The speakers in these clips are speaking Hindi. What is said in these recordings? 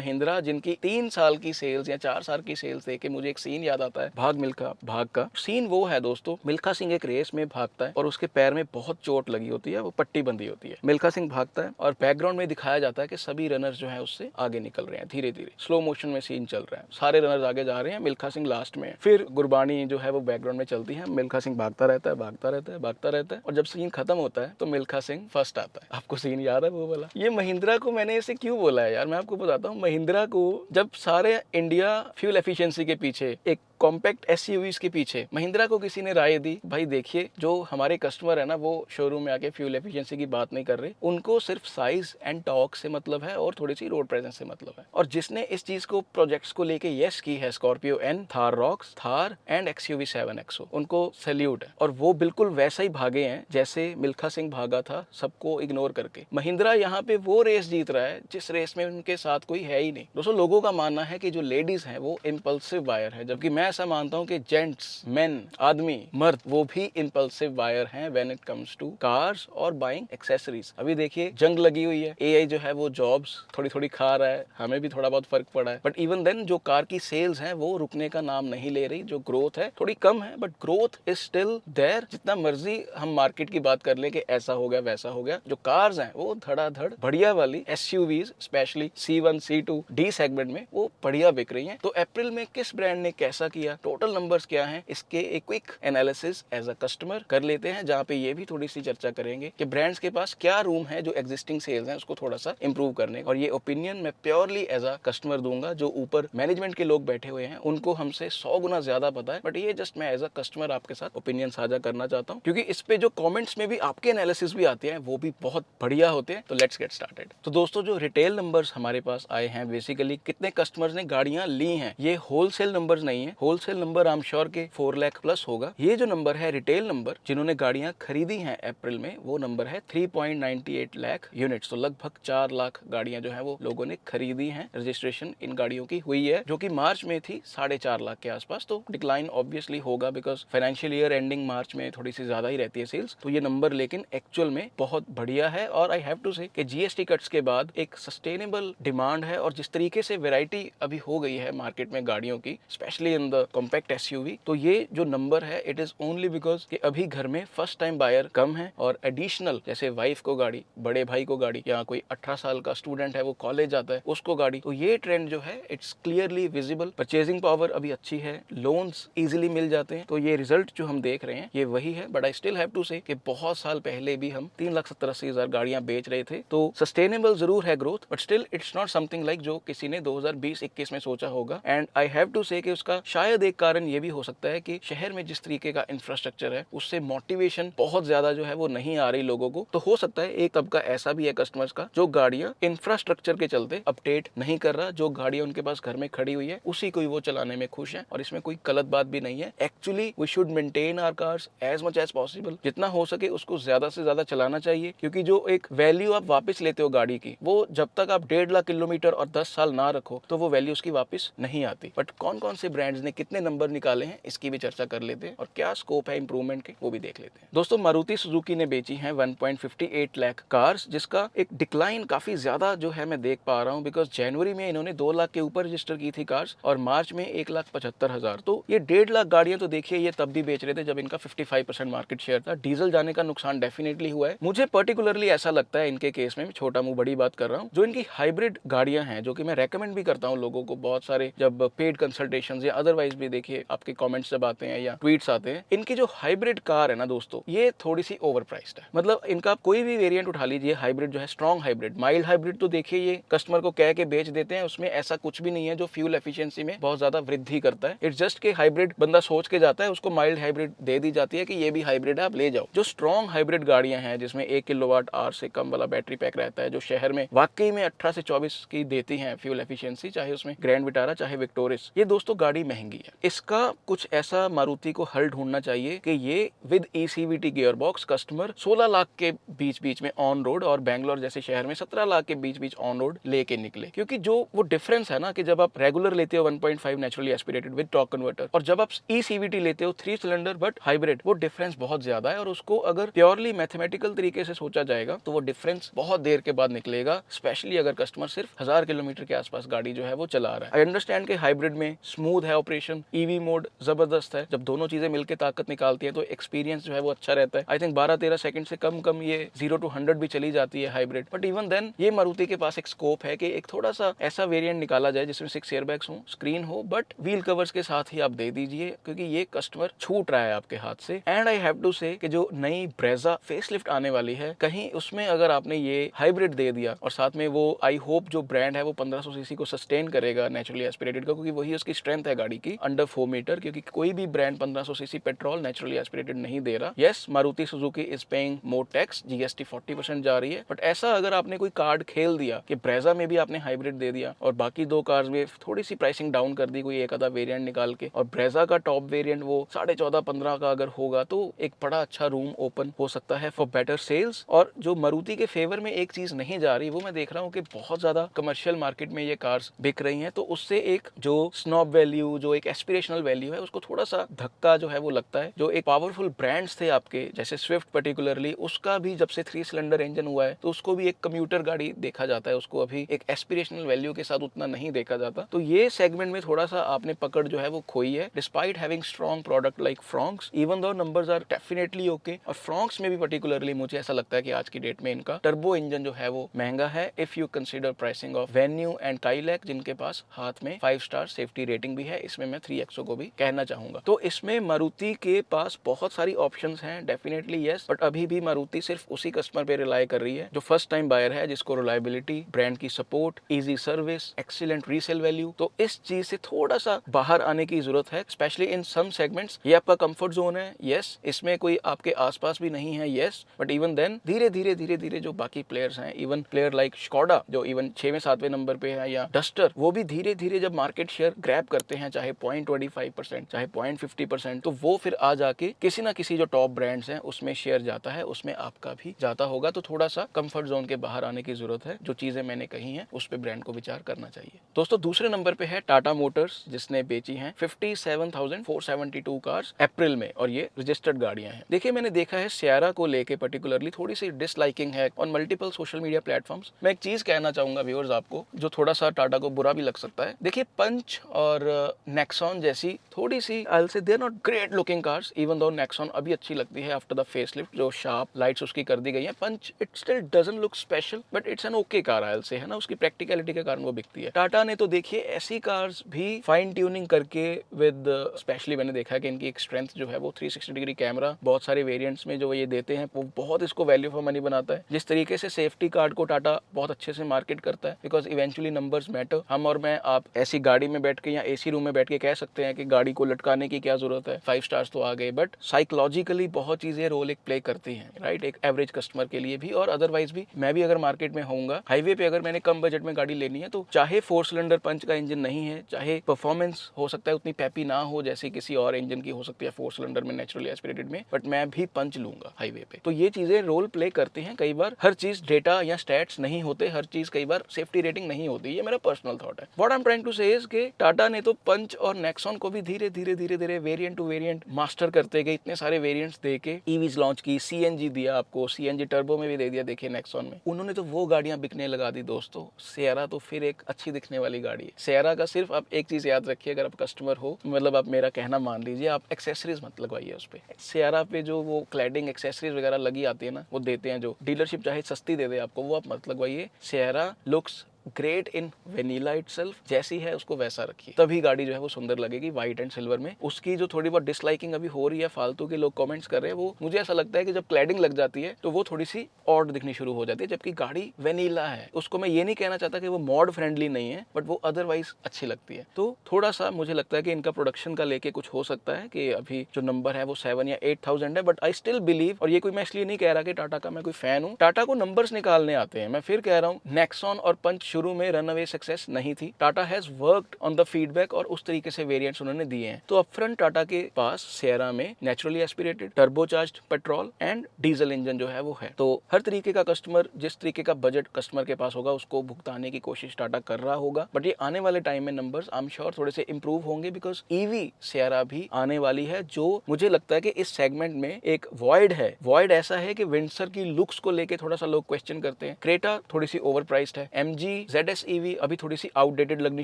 महिंद्रा जिनकी 3 साल की सेल्स या 4 साल की सेल्स देख के मुझे एक सीन याद आता है, भाग मिल्खा भाग का सीन। वो है दोस्तों, मिल्खा सिंह एक रेस में भागता है और उसके पैर में बहुत चोट लगी होती है, वो पट्टी बंधी होती है। मिल्खा सिंह भागता है और बैकग्राउंड में दिखाया जाता है कि सभी रनर्स जो है उससे आगे निकल रहे हैं, धीरे धीरे स्लो मोशन में सीन चल रहा है, सारे रनर्स आगे जा रहे हैं, मिल्खा सिंह लास्ट में है। फिर गुरबानी जो है वो बैकग्राउंड में चलती है, मिल्खा सिंह भागता रहता है, भागता रहता है, भागता रहता है, और जब सीन खत्म होता है तो मिल्खा सिंह फर्स्ट आता है। आपको सीन याद है वो वाला? ये महिंद्रा को मैंने इसे क्यों बोला है यार, मैं आपको बताता हूँ। महिंद्रा को जब सारे इंडिया फ्यूल एफिशिएंसी के पीछे, एक कॉम्पैक्ट एसयूवीज के पीछे महिंद्रा को किसी ने राय दी, भाई देखिए जो हमारे कस्टमर है ना वो शोरूम में आके फ्यूल एफिशिएंसी की बात नहीं कर रहे, उनको सिर्फ साइज एंड टॉर्क से मतलब है और थोड़ी सी रोड प्रेजेंस से मतलब है। और जिसने इस चीज को प्रोजेक्ट्स को लेके यस की है, Scorpio N, Thar Roxx, Thar and XUV 7XO, उनको सैल्यूट है। और वो बिल्कुल वैसा ही भागे हैं जैसे मिल्खा सिंह भागा था, सबको इग्नोर करके। महिंद्रा यहाँ पे वो रेस जीत रहा है जिस रेस में उनके साथ कोई है ही नहीं। दोस्तों लोगों का मानना है कि जो लेडीज हैं वो इम्पल्सिव बायर है, जबकि मैं ऐसा मानता हूं कि जेंट्स, मेन, आदमी, मर्द, वो भी इंपल्सिव बायर हैं when it comes to cars और बाइंग एक्सेसरीज। अभी देखिए जंग लगी हुई है, एआई जो है वो जॉब्स थोड़ी थोड़ी खा रहा है, हमें भी थोड़ा बहुत फर्क पड़ा है, बट इवन देन जो कार की सेल्स हैं वो रुकने का नाम नहीं ले रही। जो ग्रोथ है थोड़ी कम है, but growth is still there. जितना मर्जी हम मार्केट की बात कर ले कि ऐसा हो गया वैसा हो गया, जो कार्स हैं वो धड़ाधड़ बढ़िया वाली SUVs, specially C1 C2 D segment में वो बढ़िया बिक रही हैं। तो अप्रैल में किस ब्रांड ने कैसा किया, टोटल नंबर्स क्या हैं, इसके एक quick analysis as a customer कर लेते हैं, जहां पे ये भी थोड़ी सी चर्चा करेंगे कि ब्रांड्स के पास क्या रूम है जो एग्जिस्टिंग सेल्स हैं उसको थोड़ा सा इंप्रूव करने। और ये ओपिनियन मैं प्योरली एज अ कस्टमर दूंगा, जो ऊपर मैनेजमेंट के लोग बैठे हुए हैं उनको हमसे 100 गुना ज्यादा पता है, बट ये जस्ट मैं एज अ कस्टमर आपके साथ ओपिनियन साझा करना चाहता हूँ, क्योंकि इस पे जो कॉमेंट्स में भी आपके एनालिसिस भी आते हैं वो भी बहुत बढ़िया होते हैं। तो लेट्स गेट स्टार्टेड। तो दोस्तों जो रिटेल नंबर्स हमारे पास आए हैं, बेसिकली कितने कस्टमर्स ने गाड़ियां ली हैं, ये होलसेल नंबर्स नहीं है। Wholesale number I am sure के 4 लाख प्लस होगा। ये जो नंबर है रिटेल नंबर जिन्होंने गाड़ियां खरीदी हैं अप्रैल में, वो नंबर है 3.98 लाख यूनिट्स। तो लगभग 4 लाख गाड़ियां जो है वो लोगों ने खरीदी हैं। रजिस्ट्रेशन इन गाड़ियों की हुई है, जो कि मार्च में थी 4.5 लाख के आसपास। तो डिक्लाइन ऑब्वियसली होगा, बिकॉज फाइनेंशियल ईयर एंडिंग मार्च में थोड़ी सी ज्यादा ही रहती है सेल्स। तो ये नंबर लेकिन एक्चुअल में बहुत बढ़िया है। और आई हैव टू से कि जीएसटी कट्स के बाद एक सस्टेनेबल डिमांड है, और जिस तरीके से वैरायटी अभी हो गई है मार्केट में गाड़ियों की, specially in the compact SUV, तो ये जो नंबर है इट इज ओनली बिकॉज कि अभी घर में फर्स्ट टाइम बायर कम है, और एडिशनल जैसे वाइफ को गाड़ी, बड़े भाई को गाड़ी, या कोई 18 साल का स्टूडेंट है वो कॉलेज जाता है उसको गाड़ी। तो ये ट्रेंड जो है it's clearly visible. Purchasing power अभी अच्छी है, लोन्स इजीली मिल जाते हैं। तो ये रिजल्ट जो हम देख रहे हैं ये वही है। But I still have to say कि बहुत साल पहले भी हम 3,70,80,000 गाड़ियां बेच रहे थे। तो सस्टेनेबल जरूर है growth, but still it's not something like जो किसी ने 2020-21 में सोचा होगा। And I have to say कि उसका शायद एक कारण ये भी हो सकता है कि शहर में जिस तरीके का इंफ्रास्ट्रक्चर है उससे मोटिवेशन बहुत ज्यादा जो है वो नहीं आ रही लोगों को। तो हो सकता है एक तबका ऐसा भी है कस्टमर्स का जो गाड़ियां इंफ्रास्ट्रक्चर के चलते अपडेट नहीं कर रहा, जो गाड़ियां उनके पास घर में खड़ी हुई है उसी को ही वो चलाने में खुश है, और इसमें कोई गलत बात भी नहीं है। Actually we should maintain our cars as much as possible, जितना हो सके उसको ज्यादा से ज्यादा चलाना चाहिए, क्योंकि जो एक वैल्यू आप वापस लेते हो गाड़ी की, वो जब तक आप 1.5 लाख किलोमीटर और 10 साल ना रखो तो वो वैल्यू उसकी वापस नहीं आती। बट कौन कौन से ब्रांड्स ने कितने नंबर निकाले हैं इसकी भी चर्चा कर लेते हैं, और क्या स्कोप है इंप्रूवमेंट के वो भी देख लेते हैं। दोस्तों मारुति सुजुकी ने बेची हैं 1.58 लाख कार्स, जिसका एक डिक्लाइन काफी ज्यादा जो है मैं देख पा रहा हूं, बिकॉज जनवरी में इन्होंने 2 लाख के ऊपर रजिस्टर की थी कार्स, और मार्च में 1,75,000। तो ये 1.5 लाख गाड़ियां तो देखिए ये तब भी बेच रहे थे जब इनका 55% मार्केट शेयर था। डीजल जाने का नुकसान डेफिनेटली हुआ है। मुझे पर्टिकुलरली ऐसा लगता है इनके केस में, छोटा मुंह बड़ी बात कर रहा हूँ, जो इनकी हाइब्रिड गाड़ियां हैं, जो कि मैं रेकमेंड भी करता हूँ लोगों को, बहुत सारे जब पेड कंसल्टेशंस या अदरवाइज भी देखिए आपके कमेंट्स जब आते हैं या ट्वीट्स आते हैं, इनकी जो हाइब्रिड कार है ना दोस्तों, ये थोड़ी सी ओवर प्राइस्ड है। मतलब इनका कोई भी वेरिएंट उठा लीजिए, हाइब्रिड जो है, स्ट्रॉन्ग हाइब्रिड, माइल्ड हाइब्रिड, तो देखिए ये कस्टमर को कह के बेच देते हैं, उसमें ऐसा कुछ भी नहीं है जो फ्यूल एफिशिएंसी में बहुत ज्यादा वृद्धि करता है। इट्स जस्ट के हाइब्रिड बंदा सोच के जाता है, उसको माइल्ड हाइब्रिड दे दी जाती है कि ये भी हाइब्रिड है आप ले जाओ। जो स्ट्रॉन्ग हाइब्रिड गाड़ियां हैं जिसमें 1 किलोवाट आवर से कम वाला बैटरी पैक रहता है, जो शहर में वाकई में 18 से 24 की देती है फ्यूल एफिशिएंसी, चाहे उसमें ग्रैंड विटारा चाहे विक्टोरिस, ये दोस्तों गाड़ी महंगी महंगी है। इसका कुछ ऐसा मारुति को हल ढूंढना चाहिए कि ये with ECVT gear box customer 16 lakh के बीच बीच में ऑन रोड और बैंगलोर जैसे शहर में 17 लाख के बीच बीच ऑन रोड लेके निकले। क्योंकि जो वो डिफरेंस है ना कि जब आप रेगुलर लेते हो 1.5 naturally aspirated with torque converter और जब आप ECVT लेते हो 3 सिलेंडर बट हाइब्रिड, वो डिफरेंस बहुत ज्यादा है। और उसको अगर प्योरली मैथमेटिकल तरीके से सोचा जाएगा तो वो डिफरेंस बहुत देर के बाद निकलेगा, स्पेशली अगर कस्टमर सिर्फ 1000 किलोमीटर के आसपास गाड़ी जो है वो चला रहा है। आई अंडरस्टैंड कि हाइब्रिड में स्मूथ है ऑपरेशन, EV मोड जबरदस्त है, जब दोनों चीजें मिलकर ताकत निकालती है तो एक्सपीरियंस जो है वो अच्छा रहता है। आई थिंक 12-13 सेकंड से कम ये 0 to 100 भी चली जाती है हाइब्रिड। बट इवन देन ये मारुति के पास एक स्कोप है कि एक थोड़ा सा ऐसा वेरिएंट निकाला जाए जिसमें 6 एयरबैग्स हो, स्क्रीन हो, बट व्हील कवर्स के साथ ही आप दे दीजिए, क्योंकि ये कस्टमर छूट रहा है आपके हाथ से। And I have to say कि जो नई ब्रेजा फेसलिफ्ट आने वाली है, कहीं उसमें अगर आपने ये हाइब्रिड दे दिया और साथ में वो आई होप जो ब्रांड है वो 1500 सीसी को सस्टेन करेगा नेचुरली एस्पिरेटेड का, क्योंकि वही उसकी स्ट्रेंथ है गाड़ी की अंडर 4 मीटर, क्योंकि कोई भी brand 1500 CC petrol naturally aspirated नहीं दे रहा। Yes, Maruti Suzuki is paying more tax, GST 40% जा रही है, बट ऐसा अगर आपने कोई कार्ड खेल दिया कि ब्रेजा में भी आपने हाइब्रिड दे दिया और बाकी दो कार्स में थोड़ी सी प्राइसिंग डाउन कर दी, कोई एक आधा वेरिएंट निकाल के, और ब्रेजा का टॉप वेरिएंट वो 14.5-15 का अगर होगा तो एक बड़ा अच्छा रूम ओपन हो सकता है फॉर बेटर सेल्स। और जो मारुति के फेवर में एक चीज नहीं जा रही, वो मैं देख रहा हूँ कि बहुत ज्यादा कमर्शियल मार्केट में ये कार्स बिक रही हैं, तो उससे एक जो स्नॉब वैल्यू, जो एक एस्पिरेशनल वैल्यू है, उसको थोड़ा सा धक्का जो है वो लगता है। जो एक पावरफुल ब्रांड्स थे आपके जैसे स्विफ्ट पर्टिकुलरली, उसका भी जब से 3 सिलेंडर इंजन हुआ है तो उसको भी एक कम्यूटर गाड़ी देखा जाता है, उसको अभी एक एस्पिरेशनल वैल्यू के साथ उतना नहीं देखा जाता। तो ये सेगमेंट में थोड़ा सा आपने पकड़ जो है वो खोई है, despite having strong product like Fronx, even though numbers are definitely okay. और फ्रॉन्क्स में भी पर्टिकुलरली मुझे ऐसा लगता है कि आज की डेट में इनका टर्बो इंजन जो है वो महंगा है, if you consider pricing of venue and Kylaq, जिनके पास हाथ में 5 स्टार सेफ्टी रेटिंग भी है। इसमें मैं 3XO को भी कहना चाहूंगा। तो इसमें मारुति के पास बहुत सारी ऑप्शंस हैं, डेफिनेटली यस, बट अभी भी मारुति सिर्फ उसी कस्टमर पे रिलाई कर रही है जो फर्स्ट टाइम बायर है, जिसको रिलायबिलिटी, ब्रांड की support, easy service, excellent resale value. तो इस चीज से थोड़ा सा बाहर आने की जरूरत है, स्पेशली इन सम सेगमेंट्स। ये आपका कंफर्ट जोन है, यस, इसमें कोई आपके आसपास भी नहीं है, यस, बट इवन देन धीरे धीरे जो बाकी प्लेयर्स हैं, इवन प्लेयर लाइक स्कोडा जो इवन 6वें-7वें नंबर पे है, या डस्टर, वो भी धीरे धीरे जब मार्केट शेयर ग्रैब करते हैं, चाहे 0.25%, चाहे 0.50%, तो वो फिर आ जाके किसी ना किसी जो टॉप ब्रांड्स हैं उसमें शेयर जाता है, उसमें आपका भी जाता होगा। तो थोड़ा सा कंफर्ट जोन के बाहर आने की जरूरत है। जो चीजें मैंने कही हैं उस पे ब्रांड को विचार करना चाहिए। दोस्तों, दूसरे नंबर पे है टाटा मोटर्स, जिसने बेची हैं 57,472 कार्स अप्रैल में, और ये रजिस्टर्ड गाड़ियां हैं। देखिए, मैंने देखा है सियारा को लेके पर्टिकुलरली थोड़ी सी डिसलाइकिंग है on multiple social media platforms. मैं एक चीज कहना चाहूंगा व्यूअर्स आपको, जो थोड़ा सा टाटा को बुरा भी लग सकता है। देखिए, पंच और नेक्सॉन जैसी थोड़ी सी I will say they are not great looking cars, even though Nexon अभी अच्छी लगती है आफ्टर द फेसलिफ्ट, जो शार्प लाइट्स उसकी कर दी गई है। Punch it still doesn't look special, but it's an okay car I will say, है ना, उसकी प्रैक्टिकलिटी के कारण वो बिकती है। टाटा ने तो देखिए ऐसी कार्स भी फाइन ट्यूनिंग करके विद, स्पेशली मैंने देखा है कि इनकी एक स्ट्रेंथ जो है वो 360 डिग्री कैमरा बहुत सारे वेरिएंट्स में जो ये देते हैं, वो बहुत इसको वैल्यू फॉर मनी बनाता है। जिस तरीके से सेफ्टी कार्ड को टाटा बहुत अच्छे से मार्केट करता है, बिकॉज इवेंचुअली नंबर्स मैटर। हम और मैं, आप ऐसी गाड़ी में बैठ के या एसी रूम में बैठ के कह सकते हैं कि गाड़ी को लटकाने की क्या जरूरत है, 5 स्टार्स तो आ गए, बट साइकोलॉजिकली बहुत चीजें रोल एक प्ले करती हैं, राइट, एक एवरेज कस्टमर के लिए भी और अदरवाइज भी। मैं भी अगर मार्केट में होऊंगा, हाईवे पे अगर मैंने कम बजट में गाड़ी लेनी है, तो चाहे 4 सिलेंडर पंच का इंजन नहीं है, चाहे परफॉर्मेंस हो सकता है उतनी पैपी ना हो जैसे किसी और इंजन की हो सकती है 4 सिलेंडर में नेचुरली एस्पिरेटेड में, बट मैं भी पंच लूंगा हाईवे पे। तो ये चीजें रोल प्ले करती हैं। कई बार हर चीज डेटा या स्टैट्स नहीं होते, हर चीज कई बार सेफ्टी रेटिंग नहीं होती। ये मेरा पर्सनल थॉट है। What I am trying to say is कि टाटा ने तो पंच और नेक्सॉन को भी धीरे धीरे वेरिएंट टू वेरिएंट मास्टर करते गए, इतने सारे वेरिएंट्स देके ईवीज लॉन्च की, सीएनजी दिया आपको, सीएनजी टर्बो में भी दे दिया। देखिए नेक्सॉन में उन्होंने तो वो गाड़ियां बिकने लगा दी दोस्तों। सियारा तो फिर एक अच्छी दिखने वाली गाड़ी है। सियारा का सिर्फ आप एक चीज याद रखिए, अगर आप कस्टमर हो, मतलब आप मेरा कहना मान लीजिए, आप एक्सेसरीज मत लगवाइए उस पे। सियारा पे जो वो क्लैडिंग एक्सेसरीज वगैरह लगी आती है ना, वो देते हैं, जो डीलरशिप चाहे सस्ती दे दे आपको, वो आप मत लगवाइए। Sierra looks great in vanilla itself, जैसी है उसको वैसा रखिए, तभी गाड़ी जो है वो सुंदर लगेगी व्हाइट एंड सिल्वर में। उसकी जो थोड़ी बहुत डिसलाइकिंग अभी हो रही है, फालतू के लोग कमेंट्स कर रहे हैं, वो मुझे ऐसा लगता है कि जब क्लैडिंग लग जाती है तो वो थोड़ी सी ऑड दिखनी शुरू हो जाती है, जबकि गाड़ी वेनिला है। उसको मैं ये नहीं कहना चाहता कि वो मॉड फ्रेंडली नहीं है, बट वो अदरवाइज अच्छी लगती है। तो थोड़ा सा मुझे लगता है कि इनका प्रोडक्शन का लेके कुछ हो सकता है कि अभी जो नंबर है वो 7 या 8,000 है, बट आई स्टिल बिलीव, और ये कोई मैं इसलिए नहीं कह रहा कि टाटा का मैं कोई फैन हूँ, टाटा को नंबर्स निकालने आते हैं। मैं फिर कह रहा हूँ, नेक्सॉन और पंच शुरू में रन अवे सक्सेस नहीं थी। Tata has worked on the feedback और उस तरीके से वेरिएंट्स उन्होंने दिए हैं। तो अपफ्रंट टाटा के पास सियरा में naturally aspirated, turbocharged petrol and diesel engine जो है वो है। तो हर तरीके का कस्टमर, जिस तरीके का बजट कस्टमर के पास होगा उसको भुगताने की कोशिश टाटा कर रहा होगा। बट ये आने वाले टाइम में नंबर्स आई एम श्योर थोड़े से इंप्रूव होंगे, बिकॉज ईवी सियरा भी आने वाली है, जो मुझे लगता है कि इस सेगमेंट में एक वॉइड है। वॉइड ऐसा है कि विंडसर की लुक्स को लेके थोड़ा सा लोग क्वेश्चन करते हैं। क्रेटा थोड़ी सी ओवर प्राइस्ड है। MG ZS EV अभी थोड़ी सी आउटडेटेड लगनी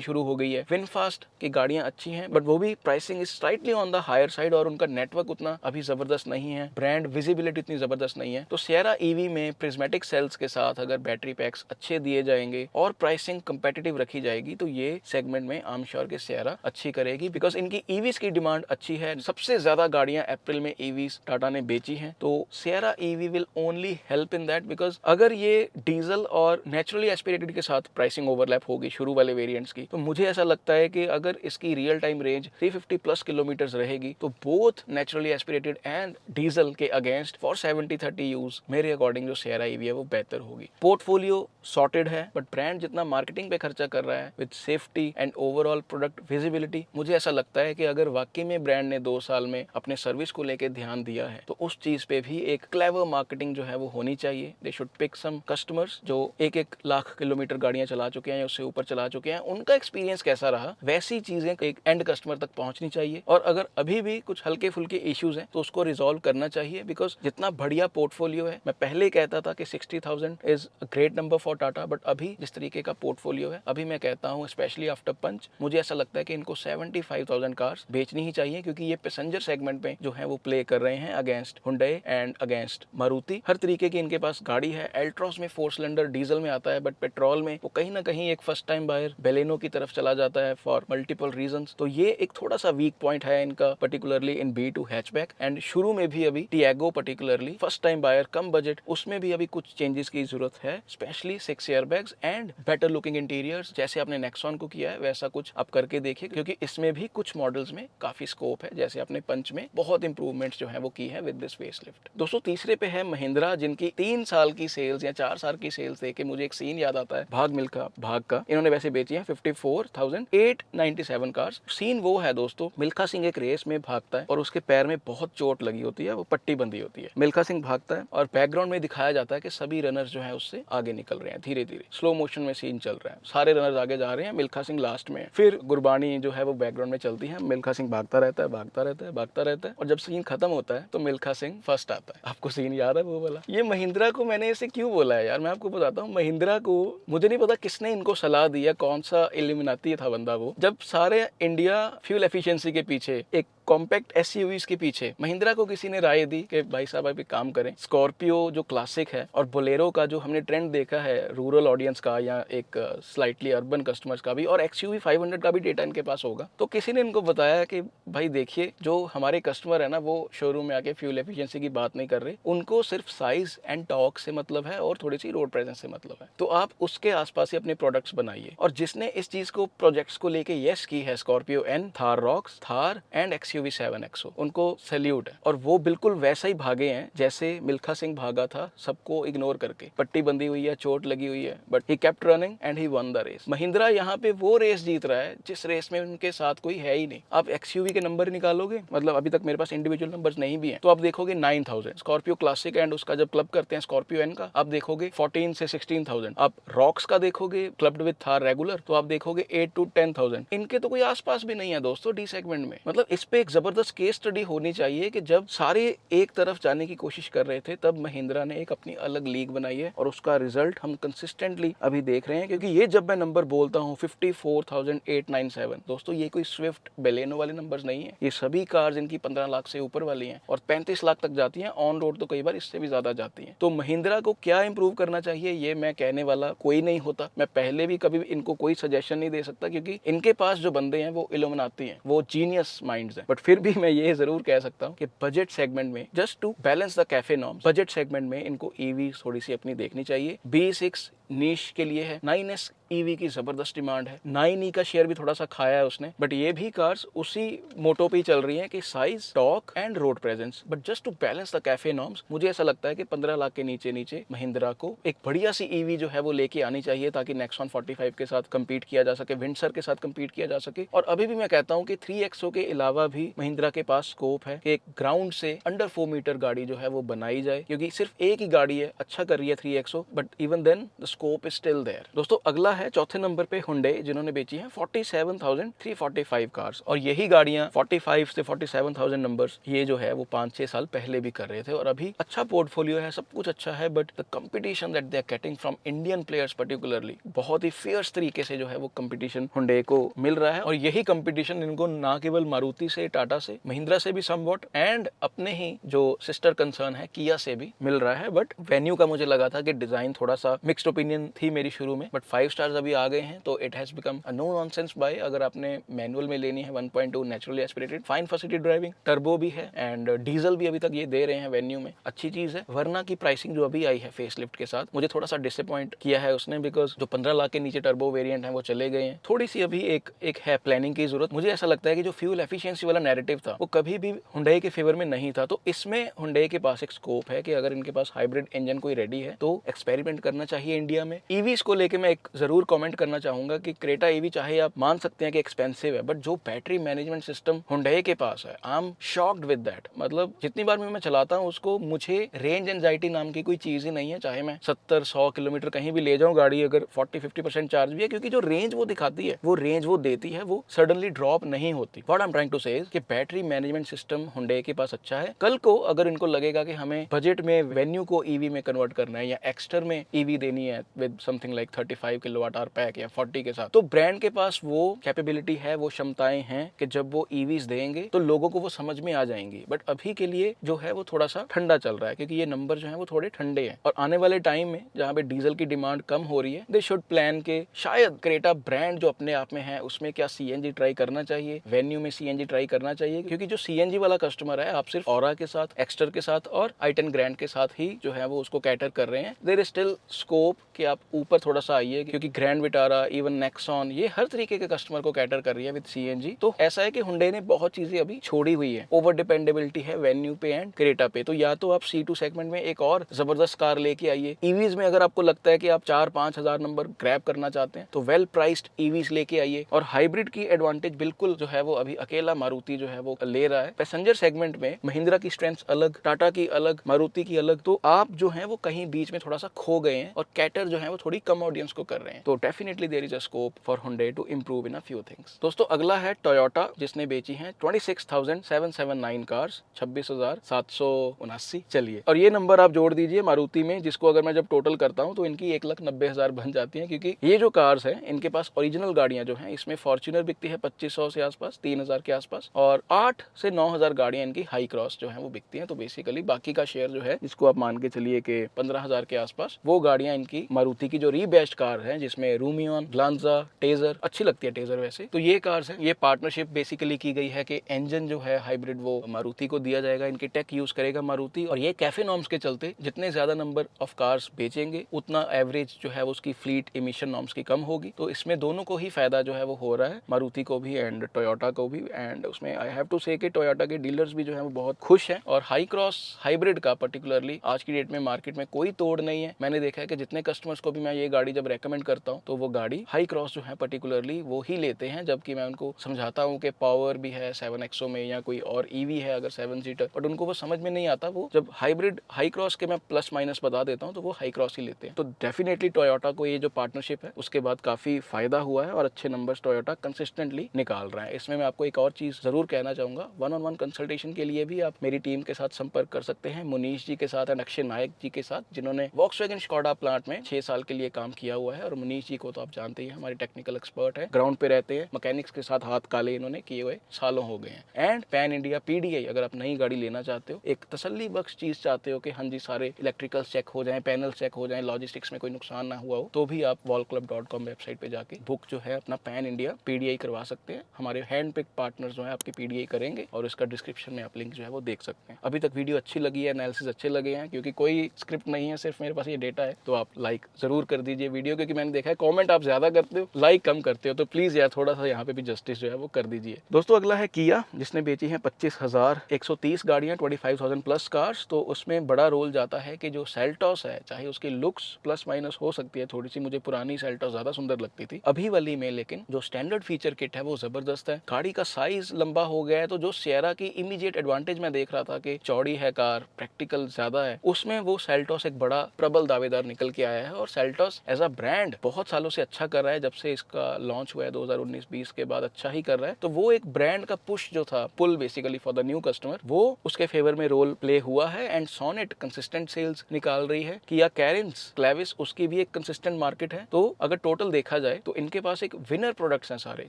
शुरू हो गई है। विनफास्ट की गाड़ियां अच्छी हैं, बट वो भी pricing is slightly on the higher side और उनका नेटवर्क उतना अभी जबरदस्त नहीं है, ब्रांड विजिबिलिटी इतनी जबरदस्त नहीं है। तो सियरा EV में प्रिज्मेटिक सेल्स के साथ अगर बैटरी पैक्स अच्छे दिए जाएंगे और प्राइसिंग कंपेटिटिव रखी जाएगी तो ये सेगमेंट में आई एम श्योर कि सियरा अच्छी करेगी, बिकॉज इनकी EVs की डिमांड अच्छी है। सबसे ज्यादा गाड़ियां अप्रैल में EVs टाटा ने बेची हैं। तो Sierra EV will only help in that, because अगर ये डीजल और नेचुरली एस्पिरेटेड के साथ प्राइसिंग ओवरलैप होगी शुरू वाले वेरिएंट्स की, तो मुझे ऐसा लगता है कि अगर इसकी real time range 350 plus kilometres रहेगी तो both naturally aspirated and diesel के अगेंस्ट फॉर 70-30 यूज मेरे अकॉर्डिंग जो सियरा EV है वो बेहतर होगी। पोर्टफोलियो सॉर्टेड है, बट ब्रांड जितना मार्केटिंग पे खर्चा कर रहा है with safety and overall product visibility, मुझे ऐसा लगता है कि अगर वाकई में ब्रांड ने 2 साल में अपने सर्विस को लेके ध्यान दिया है तो उस चीज पे भी एक क्लेवर मार्केटिंग जो है वो होनी चाहिए। They should pick some customers जो 1-1 लाख किलोमीटर गाड़ियां चला चुके हैं या उससे ऊपर चला चुके हैं, उनका एक्सपीरियंस कैसा रहा, वैसी चीजें एक एंड कस्टमर तक पहुंचनी चाहिए। और अगर अभी भी कुछ हल्के फुल्के इश्यूज हैं तो उसको रिजॉल्व करना चाहिए, बिकॉज जितना बढ़िया पोर्टफोलियो है, मैं पहले कहता था कि 60,000 is a great number for Tata, but अभी जिस तरीके का पोर्टफोलियो है, अभी मैं कहता हूँ स्पेशली आफ्टर पंच, मुझे ऐसा लगता है कि इनको 75,000 कार्स बेचनी ही चाहिए, क्योंकि ये पैसेंजर सेगमेंट में जो है वो प्ले कर रहे हैं against Hyundai and against Maruti. हर तरीके की इनके पास गाड़ी है। एल्ट्रॉस में 4 सिलेंडर डीजल में आता है, बट पेट्रोल में वो कहीं ना कहीं एक फर्स्ट टाइम बायर बेलेनो की तरफ चला जाता है फॉर मल्टीपल रीजंस। तो ये एक थोड़ा सा वीक पॉइंट है इनका, particularly in B2 hatchback. And शुरू में भी अभी Tiago particularly first time buyer, कम बजट, उसमें भी अभी कुछ चेंजेस की जरूरत है, specially 6 airbags and better looking interiors. जैसे आपने नेक्सॉन को किया है वैसा कुछ आप करके देखिए, क्योंकि इसमें भी कुछ मॉडल्स में काफी स्कोप है, जैसे आपने पंच में बहुत इंप्रूवमेंट्स जो है वो की है विद दिस फेसलिफ्ट। दोस्तों तीसरे पे है महिंद्रा, जिनकी 3 साल की सेल्स या 4 साल की सेल्स देख के मुझे एक सीन याद आता है भाग मिल्खा भाग का। इन्होंने वैसे बेची है 54,897 कार्स। सीन वो है दोस्तों, मिल्खा सिंह एक रेस में भागता है और उसके पैर में बहुत चोट लगी होती है, वो पट्टी बंधी होती है। मिल्खा सिंह भागता है और बैकग्राउंड में दिखाया जाता है कि सभी रनर्स जो है उससे आगे निकल रहे हैं, धीरे धीरे स्लो मोशन में सीन चल रहा है, सारे रनर्स आगे जा रहे हैं, मिल्खा सिंह लास्ट में है। फिर गुरबानी जो है वो बैकग्राउंड में चलती है, मिल्खा सिंह भागता रहता है, भागता रहता है, भागता रहता है, और जब सीन खत्म होता है तो मिल्खा सिंह फर्स्ट आता है। आपको सीन याद है वो वाला? ये महिंद्रा को मैंने इसे क्यों बोला है यार, मैं आपको बताता हूँ। महिंद्रा को मुझे नहीं पता किसने इनको सलाह दिया, कौन सा इल्यूमिनाती था बंदा वो, जब सारे इंडिया फ्यूल एफिशिएंसी के पीछे, एक कॉम्पैक्ट SUVs के पीछे महिंद्रा को किसी ने राय दी कि भाई साहब आप एक काम करें, स्कॉर्पियो जो क्लासिक है और बोलेरो का जो हमने ट्रेंड देखा है रूरल ऑडियंस का या एक स्लाइटली अर्बन कस्टमर्स का भी, और XUV 500 का भी डेटा इनके पास होगा, तो किसी ने इनको बताया कि भाई देखिए जो हमारे कस्टमर है ना वो शोरूम में आके फ्यूल एफिशिएंसी की बात नहीं कर रहे, उनको सिर्फ साइज एंड टॉर्क से मतलब है और थोड़ी सी रोड प्रेजेंस से मतलब है, तो आप उसके आसपास ही अपने प्रोडक्ट्स बनाइए। और जिसने इस चीज को प्रोजेक्ट्स को लेके यस की है, Scorpio N, Thar Roxx, Thar and XUV 7XO, उनको सैल्यूट है। और वो बिल्कुल वैसा ही भागे हैं जैसे मिल्खा सिंह भागा था, सबको इग्नोर करके। पट्टी बंधी हुई है, चोट लगी हुई है, but he kept running and he won the race. Mahindra यहाँ पे वो रेस जीत रहा है जिस रेस में उनके साथ कोई है ही नहीं। आप XUV के नंबर निकालोगे, मतलब अभी तक मेरे पास इंडिविजुअल नंबर्स नहीं भी हैं, तो आप देखोगे 9,000। स्कॉर्पियो क्लासिक एंड उसका जब क्लब करते हैं स्कॉर्पियो N का, आप देखोगे 14 से 16,000। आप रॉक्स का देखोगे क्लब्ड विद थार रेगुलर, तो आप देखोगे 8 to 10,000। इनके तो कोई आसपास भी नहीं है दोस्तों डी सेगमेंट में। मतलब इस पे एक जबरदस्त केस स्टडी होनी चाहिए कि जब सारे एक तरफ जाने की कोशिश कर रहे थे तब महिंद्रा ने एक अपनी अलग लीग बनाई है, और उसका रिजल्ट हम कंसिस्टेंटली अभी देख रहे हैं। क्योंकि ये जब मैं नंबर बोलता हूँ 54,897, दोस्तों ये कोई स्विफ्ट बेलेनो वाले नंबर्स नहीं है, ये सभी कार्स इनकी 15 लाख से ऊपर वाली हैं और 35 लाख तक जाती हैं ऑन रोड, तो कई बार इससे भी ज्यादा जाती हैं। तो महिंद्रा को क्या इंप्रूव करना चाहिए ये मैं कहने वाला कोई नहीं होता, मैं पहले भी कभी इनको कोई सजेशन नहीं दे सकता, क्योंकि इनके पास जो बंदे हैं वो इल्यूमिनाती हैं, वो जीनियस माइंड्स हैं। बट फिर भी मैं ये जरूर कह सकता हूँ कि बजट सेगमेंट में, just to balance the CAFE norms, budget segment में इनको EV थोड़ी सी अपनी देखनी चाहिए। B6 नीश के लिए है। 9S ईवी की जबरदस्त डिमांड है। 9E का शेयर भी थोड़ा सा खाया है उसने, बट ये भी कार्स उसी मोटो पे चल रही हैं कि size, torque and road presence. But just to balance the CAFE norms, मुझे ऐसा लगता है कि 15 लाख के नीचे नीचे महिंद्रा को एक बढ़िया सी ईवी जो है वो लेके आनी चाहिए, ताकि नेक्सॉन 45 के साथ कंपीट किया जा सके, विंडसर के साथ कंपीट किया जा सके। और अभी भी मैं कहता हूँ कि 3XO के अलावा भी महिंद्रा के पास स्कोप है कि एक ग्राउंड से अंडर 4 मीटर गाड़ी जो है वो बनाई जाए, क्योंकि सिर्फ एक ही गाड़ी है, अच्छा कर रही है 3XO, but even then the scope is still there. दोस्तों अगला है चौथे नंबर पे हुंडई, जिन्होंने बेची है 47,345 कार्स। और यही गाड़ियां 45 से 47,000 नंबर्स ये जो है वो 5-6 साल पहले भी कर रहे थे। और अभी अच्छा पोर्टफोलियो है, सब कुछ अच्छा है, but the competition that they are getting from Indian players particularly, बहुत ही फियर्स तरीके से जो है वो कंपटीशन हुंडई को मिल रहा है। और यही कंपटीशन इनको ना केवल मारुति से, टाटा से, महिंद्रा से भी समवॉट, एंड अपने ही जो सिस्टर कंसर्न है किया से भी मिल रहा है। बट वेन्यू का मुझे लगा था कि डिजाइन थोड़ा सा मिक्स्ड ओपिनियन थी मेरी शुरू में, बट 5 स्टार्स अभी आ गए हैं, तो it has become a no nonsense buy. अगर आपने मैनुअल में लेनी है 1.2 naturally aspirated, fine facility driving, turbo भी है एंड डीजल भी अभी तक ये दे रहे हैं वेन्यू में, अच्छी चीज है। वरना की प्राइसिंग जो अभी आई है फेसलिफ्ट के साथ, मुझे थोड़ा सा डिसअपॉइंट किया है उसने, बिकॉज जो 15 लाख के नीचे टर्बो वेरिएंट है वो चले गए हैं। थोड़ी सी अभी एक है प्लानिंग की जरूरत। मुझे ऐसा लगता है कि जो फ्यूल एफिशिएंसी वाला नैरेटिव था वो कभी भी हुंडई के फेवर में नहीं था, तो इसमें हुंडई के पास एक स्कोप है कि अगर इनके पास हाइब्रिड इंजन कोई रेडी है तो एक्सपेरिमेंट करना चाहिए इंडिया में। ईवीज को लेके मैं एक जरूर कमेंट करना चाहूंगा कि क्रेटा ईवी चाहे आप मान सकते हैं कि एक्सपेंसिव है, बट जो बैटरी मैनेजमेंट सिस्टम हुंडई के पास है, I am shocked with that. मतलब जितनी बार मैं चलाता हूं उसको, मुझे रेंज एंजाइटी नाम की कोई चीज ही नहीं है, चाहे मैं 70-100 किलोमीटर कहीं भी ले जाऊं गाड़ी, अगर 40-50% चार्ज भी है, क्योंकि जो रेंज वो दिखाती है, वो रेंज वो देती है, वो सडनली ड्रॉप नहीं होती। What I am trying to say कि बैटरी मैनेजमेंट सिस्टम हुंडई के पास अच्छा है। कल को अगर इनको लगेगा कि हमें बजट में वेन्यू को ईवी में कन्वर्ट करना है या एक्स्टर में ईवी देनी है with something like 35 kilowatt hour pack या 40 के साथ, तो ब्रांड के पास वो कैपेबिलिटी है, वो क्षमताएं हैं कि जब वो ईवीज देंगे तो लोगों को वो समझ में आ जाएंगी। बट अभी के लिए जो है वो थोड़ा सा ठंडा चल रहा है, क्योंकि ये नंबर जो है वो थोड़े ठंडे हैं। और आने वाले टाइम में जहाँ पे डीजल की डिमांड कम हो रही है, दे शुड प्लान के शायद क्रेटा ब्रांड जो अपने आप में है उसमें क्या सीएनजी ट्राई करना चाहिए, वेन्यू में सीएनजी ट्राई करना चाहिए, क्योंकि जो सीएनजी वाला कस्टमर है, आप सिर्फ ऑरा के साथ, एक्स्टर के साथ और i10 ग्रैंड के साथ ही जो है वो उसको कैटर कर रहे हैं। देयर इज स्टिल स्कोप कि आप ऊपर थोड़ा सा आइए, क्योंकि ग्रैंड विटारा, इवन नेक्सॉन, ये हर तरीके के कस्टमर को कैटर कर रही है विद सीएनजी। तो ऐसा है कि हुंडई ने बहुत चीजें अभी छोड़ी हुई है, ओवर डिपेंडेबिलिटी है वेन्यू पे एंड क्रेटा पे। तो या तो आप C2 सेगमेंट में एक और जबरदस्त कार लेके आइए। ईवीज में अगर आपको लगता है कि आप 4-5 हजार नंबर ग्रैब करना चाहते हैं तो वेल प्राइस्ड ईवीज लेके आइए। और हाइब्रिड की एडवांटेज बिल्कुल जो है वो अभी अकेला मारुति जो है वो ले रहा है। पैसेंजर सेगमेंट में महिंद्रा की स्ट्रेंथ अलग, टाटा की अलग, मारुति की अलग, तो आप जो है वो कहीं बीच में थोड़ा सा खो गए हैं और कैटर जो है वो थोड़ी कम ऑडियंस को कर रहे हैं। तो definitely there is a scope for Hyundai to improve in a few things. दोस्तों अगला है टोयोटा, जिसने बेची है 26,779 कार्स, 26,779। चलिए, और ये नंबर आप जोड़ दीजिए मारुति में, जिसको अगर मैं जब टोटल करता हूं तो इनकी 1,90,000 बन जाती हैं। क्योंकि ये जो कार्स हैं इनके पास ओरिजिनल गाड़ियां जो हैं, इसमें फॉर्च्यूनर बिकती है 2,500 से आसपास, 3,000 के आसपास, और 8 से 9,000 गाड़ियां इनकी हाई क्रॉस जो है वो बिकती हैं। तो बेसिकली बाकी का शेयर जो है, जिसको आप मान के चलिए कि 15,000 के आसपास, वो गाड़ियां इनकी मारुति की जो रीबेस्ट कार है, जिसमें रूमियन, ग्लांजा, टेजर, अच्छी लगती है टेजर वैसे, तो ये कार्स हैं। ये पार्टनरशिप बेसिकली की गई है कि इंजन जो है हाइब्रिड वो मारुति को दिया जाएगा, इनकी टेक यूज करेगा मारुति, और ये कैफे नॉर्म्स के चलते जितने ज्यादा नंबर ऑफ कार्स बेचेंगे उतना एवरेज जो है वो उसकी फ्लीट इमिशन नॉर्म्स की कम होगी। तो इसमें दोनों को ही फायदा जो है वो हो रहा है, मारुति को भी एंड टोयोटा को भी। एंड उसमें आई हैव टू से कि टोयोटा के डीलर्स भी जो है वो बहुत खुश हैं। और हाई क्रॉस हाइब्रिड का पर्टिकुलरली आज की डेट में मार्केट में कोई तोड़ नहीं है। मैंने देखा है कि जितने कस्टमर्स को भी मैं ये गाड़ी जब रेकमेंड करता हूँ तो वो गाड़ी हाई क्रॉस जो है पर्टिकुलरली वो ही लेते हैं, जबकि मैं उनको समझाता हूँ कि पावर भी है 7XO में या कोई और ईवी है अगर 7 सीटर, बट उनको वो समझ में नहीं आता। वो जब हाइब्रिड हाई क्रॉस के मैं प्लस माइनस बता देता हूँ तो वो हाई क्रॉस ही लेते हैं। तो डेफिनेटली टोयोटा को ये जो पार्टनरशिप है उसके बाद काफी फायदा हुआ है और अच्छे नंबर्स टोयोटा कंसिस्टेंटली निकाल रहा है। इसमें मैं आपको एक और चीज जरूर कहना चाहूंगा, 1-on-1 कंसल्टेशन के लिए भी आप मेरी टीम के साथ संपर्क कर सकते हैं, मुनीश जी के साथ एंड अक्षय नायक जी के साथ, जिन्होंने वॉक्सवैगन स्कोडा प्लांट में 6 साल के लिए काम किया हुआ है। और मुनीश जी को तो आप जानते ही हैं, हमारे टेक्निकल एक्सपर्ट है, ग्राउंड पे रहते हैं, मैकेनिक्स के साथ हाथ काले इन्होंने किए हुए सालों हो गए हैं। एंड पैन इंडिया PDI, अगर आप नई गाड़ी लेना चाहते हो, एक तसल्ली बख्श चीज चाहते हो कि हाँ जी सारे इलेक्ट्रिकल चेक हो जाएं, पैनल चेक हो जाएं, लॉजिस्टिक्स में कोई नुकसान ना हुआ हो, तो भी आप wallclub.com वेबसाइट पे जाके बुक जो है अपना पैन इंडिया PDI करवा सकते हैं। हमारे हैंड पिक पार्टनर्स जो है आपकी PDI करेंगे और इसका डिस्क्रिप्शन में आप लिंक जो है वो देख सकते हैं। अभी तक वीडियो अच्छी लगी है, एनालिसिस अच्छे लगे हैं, क्योंकि कोई स्क्रिप्ट नहीं है, सिर्फ मेरे पास ये डेटा है, तो आप लाइक लाइक जरूर कर दीजिए वीडियो, क्योंकि मैंने देखा है कमेंट आप ज्यादा करते हो, लाइक कम करते हो, तो प्लीज यार थोड़ा सा यहाँ पे भी जस्टिस जो है वो कर दीजिए। दोस्तों अगला है किया, जिसने बेची है 25,130 गाड़ियां, 25,000 प्लस कार्स। तो उसमें बड़ा रोल जाता है कि जो सेल्टॉस है, चाहे उसकी लुक्स प्लस माइनस हो सकती है थोड़ी सी, मुझे पुरानी सेल्टॉस ज्यादा सुंदर लगती थी अभी वाली में, लेकिन जो स्टैंडर्ड फीचर किट है वो जबरदस्त है। गाड़ी का साइज लंबा हो गया है, तो जो सिएरा की इमीडिएट एडवांटेज मैं देख रहा था कि चौड़ी है कार, प्रैक्टिकल ज्यादा है, उसमें वो सेल्टॉस एक बड़ा प्रबल दावेदार निकल के आया है। और सेल्टॉस एज अ ब्रांड बहुत सालों से अच्छा कर रहा है, जब से इसका लॉन्च हुआ है 2019-20 के बाद अच्छा ही कर रहा है। तो वो एक ब्रांड का पुश जो था, pull basically for the new customer, वो उसके फेवर में रोल प्ले हुआ है। एंड सोनेट कंसिस्टेंट सेल्स निकाल रही है। किया कैरेंस, क्लेविस, उसकी भी एक कंसिस्टेंट मार्केट है। तो अगर टोटल देखा जाए तो इनके पास एक विनर प्रोडक्ट्स हैं सारे,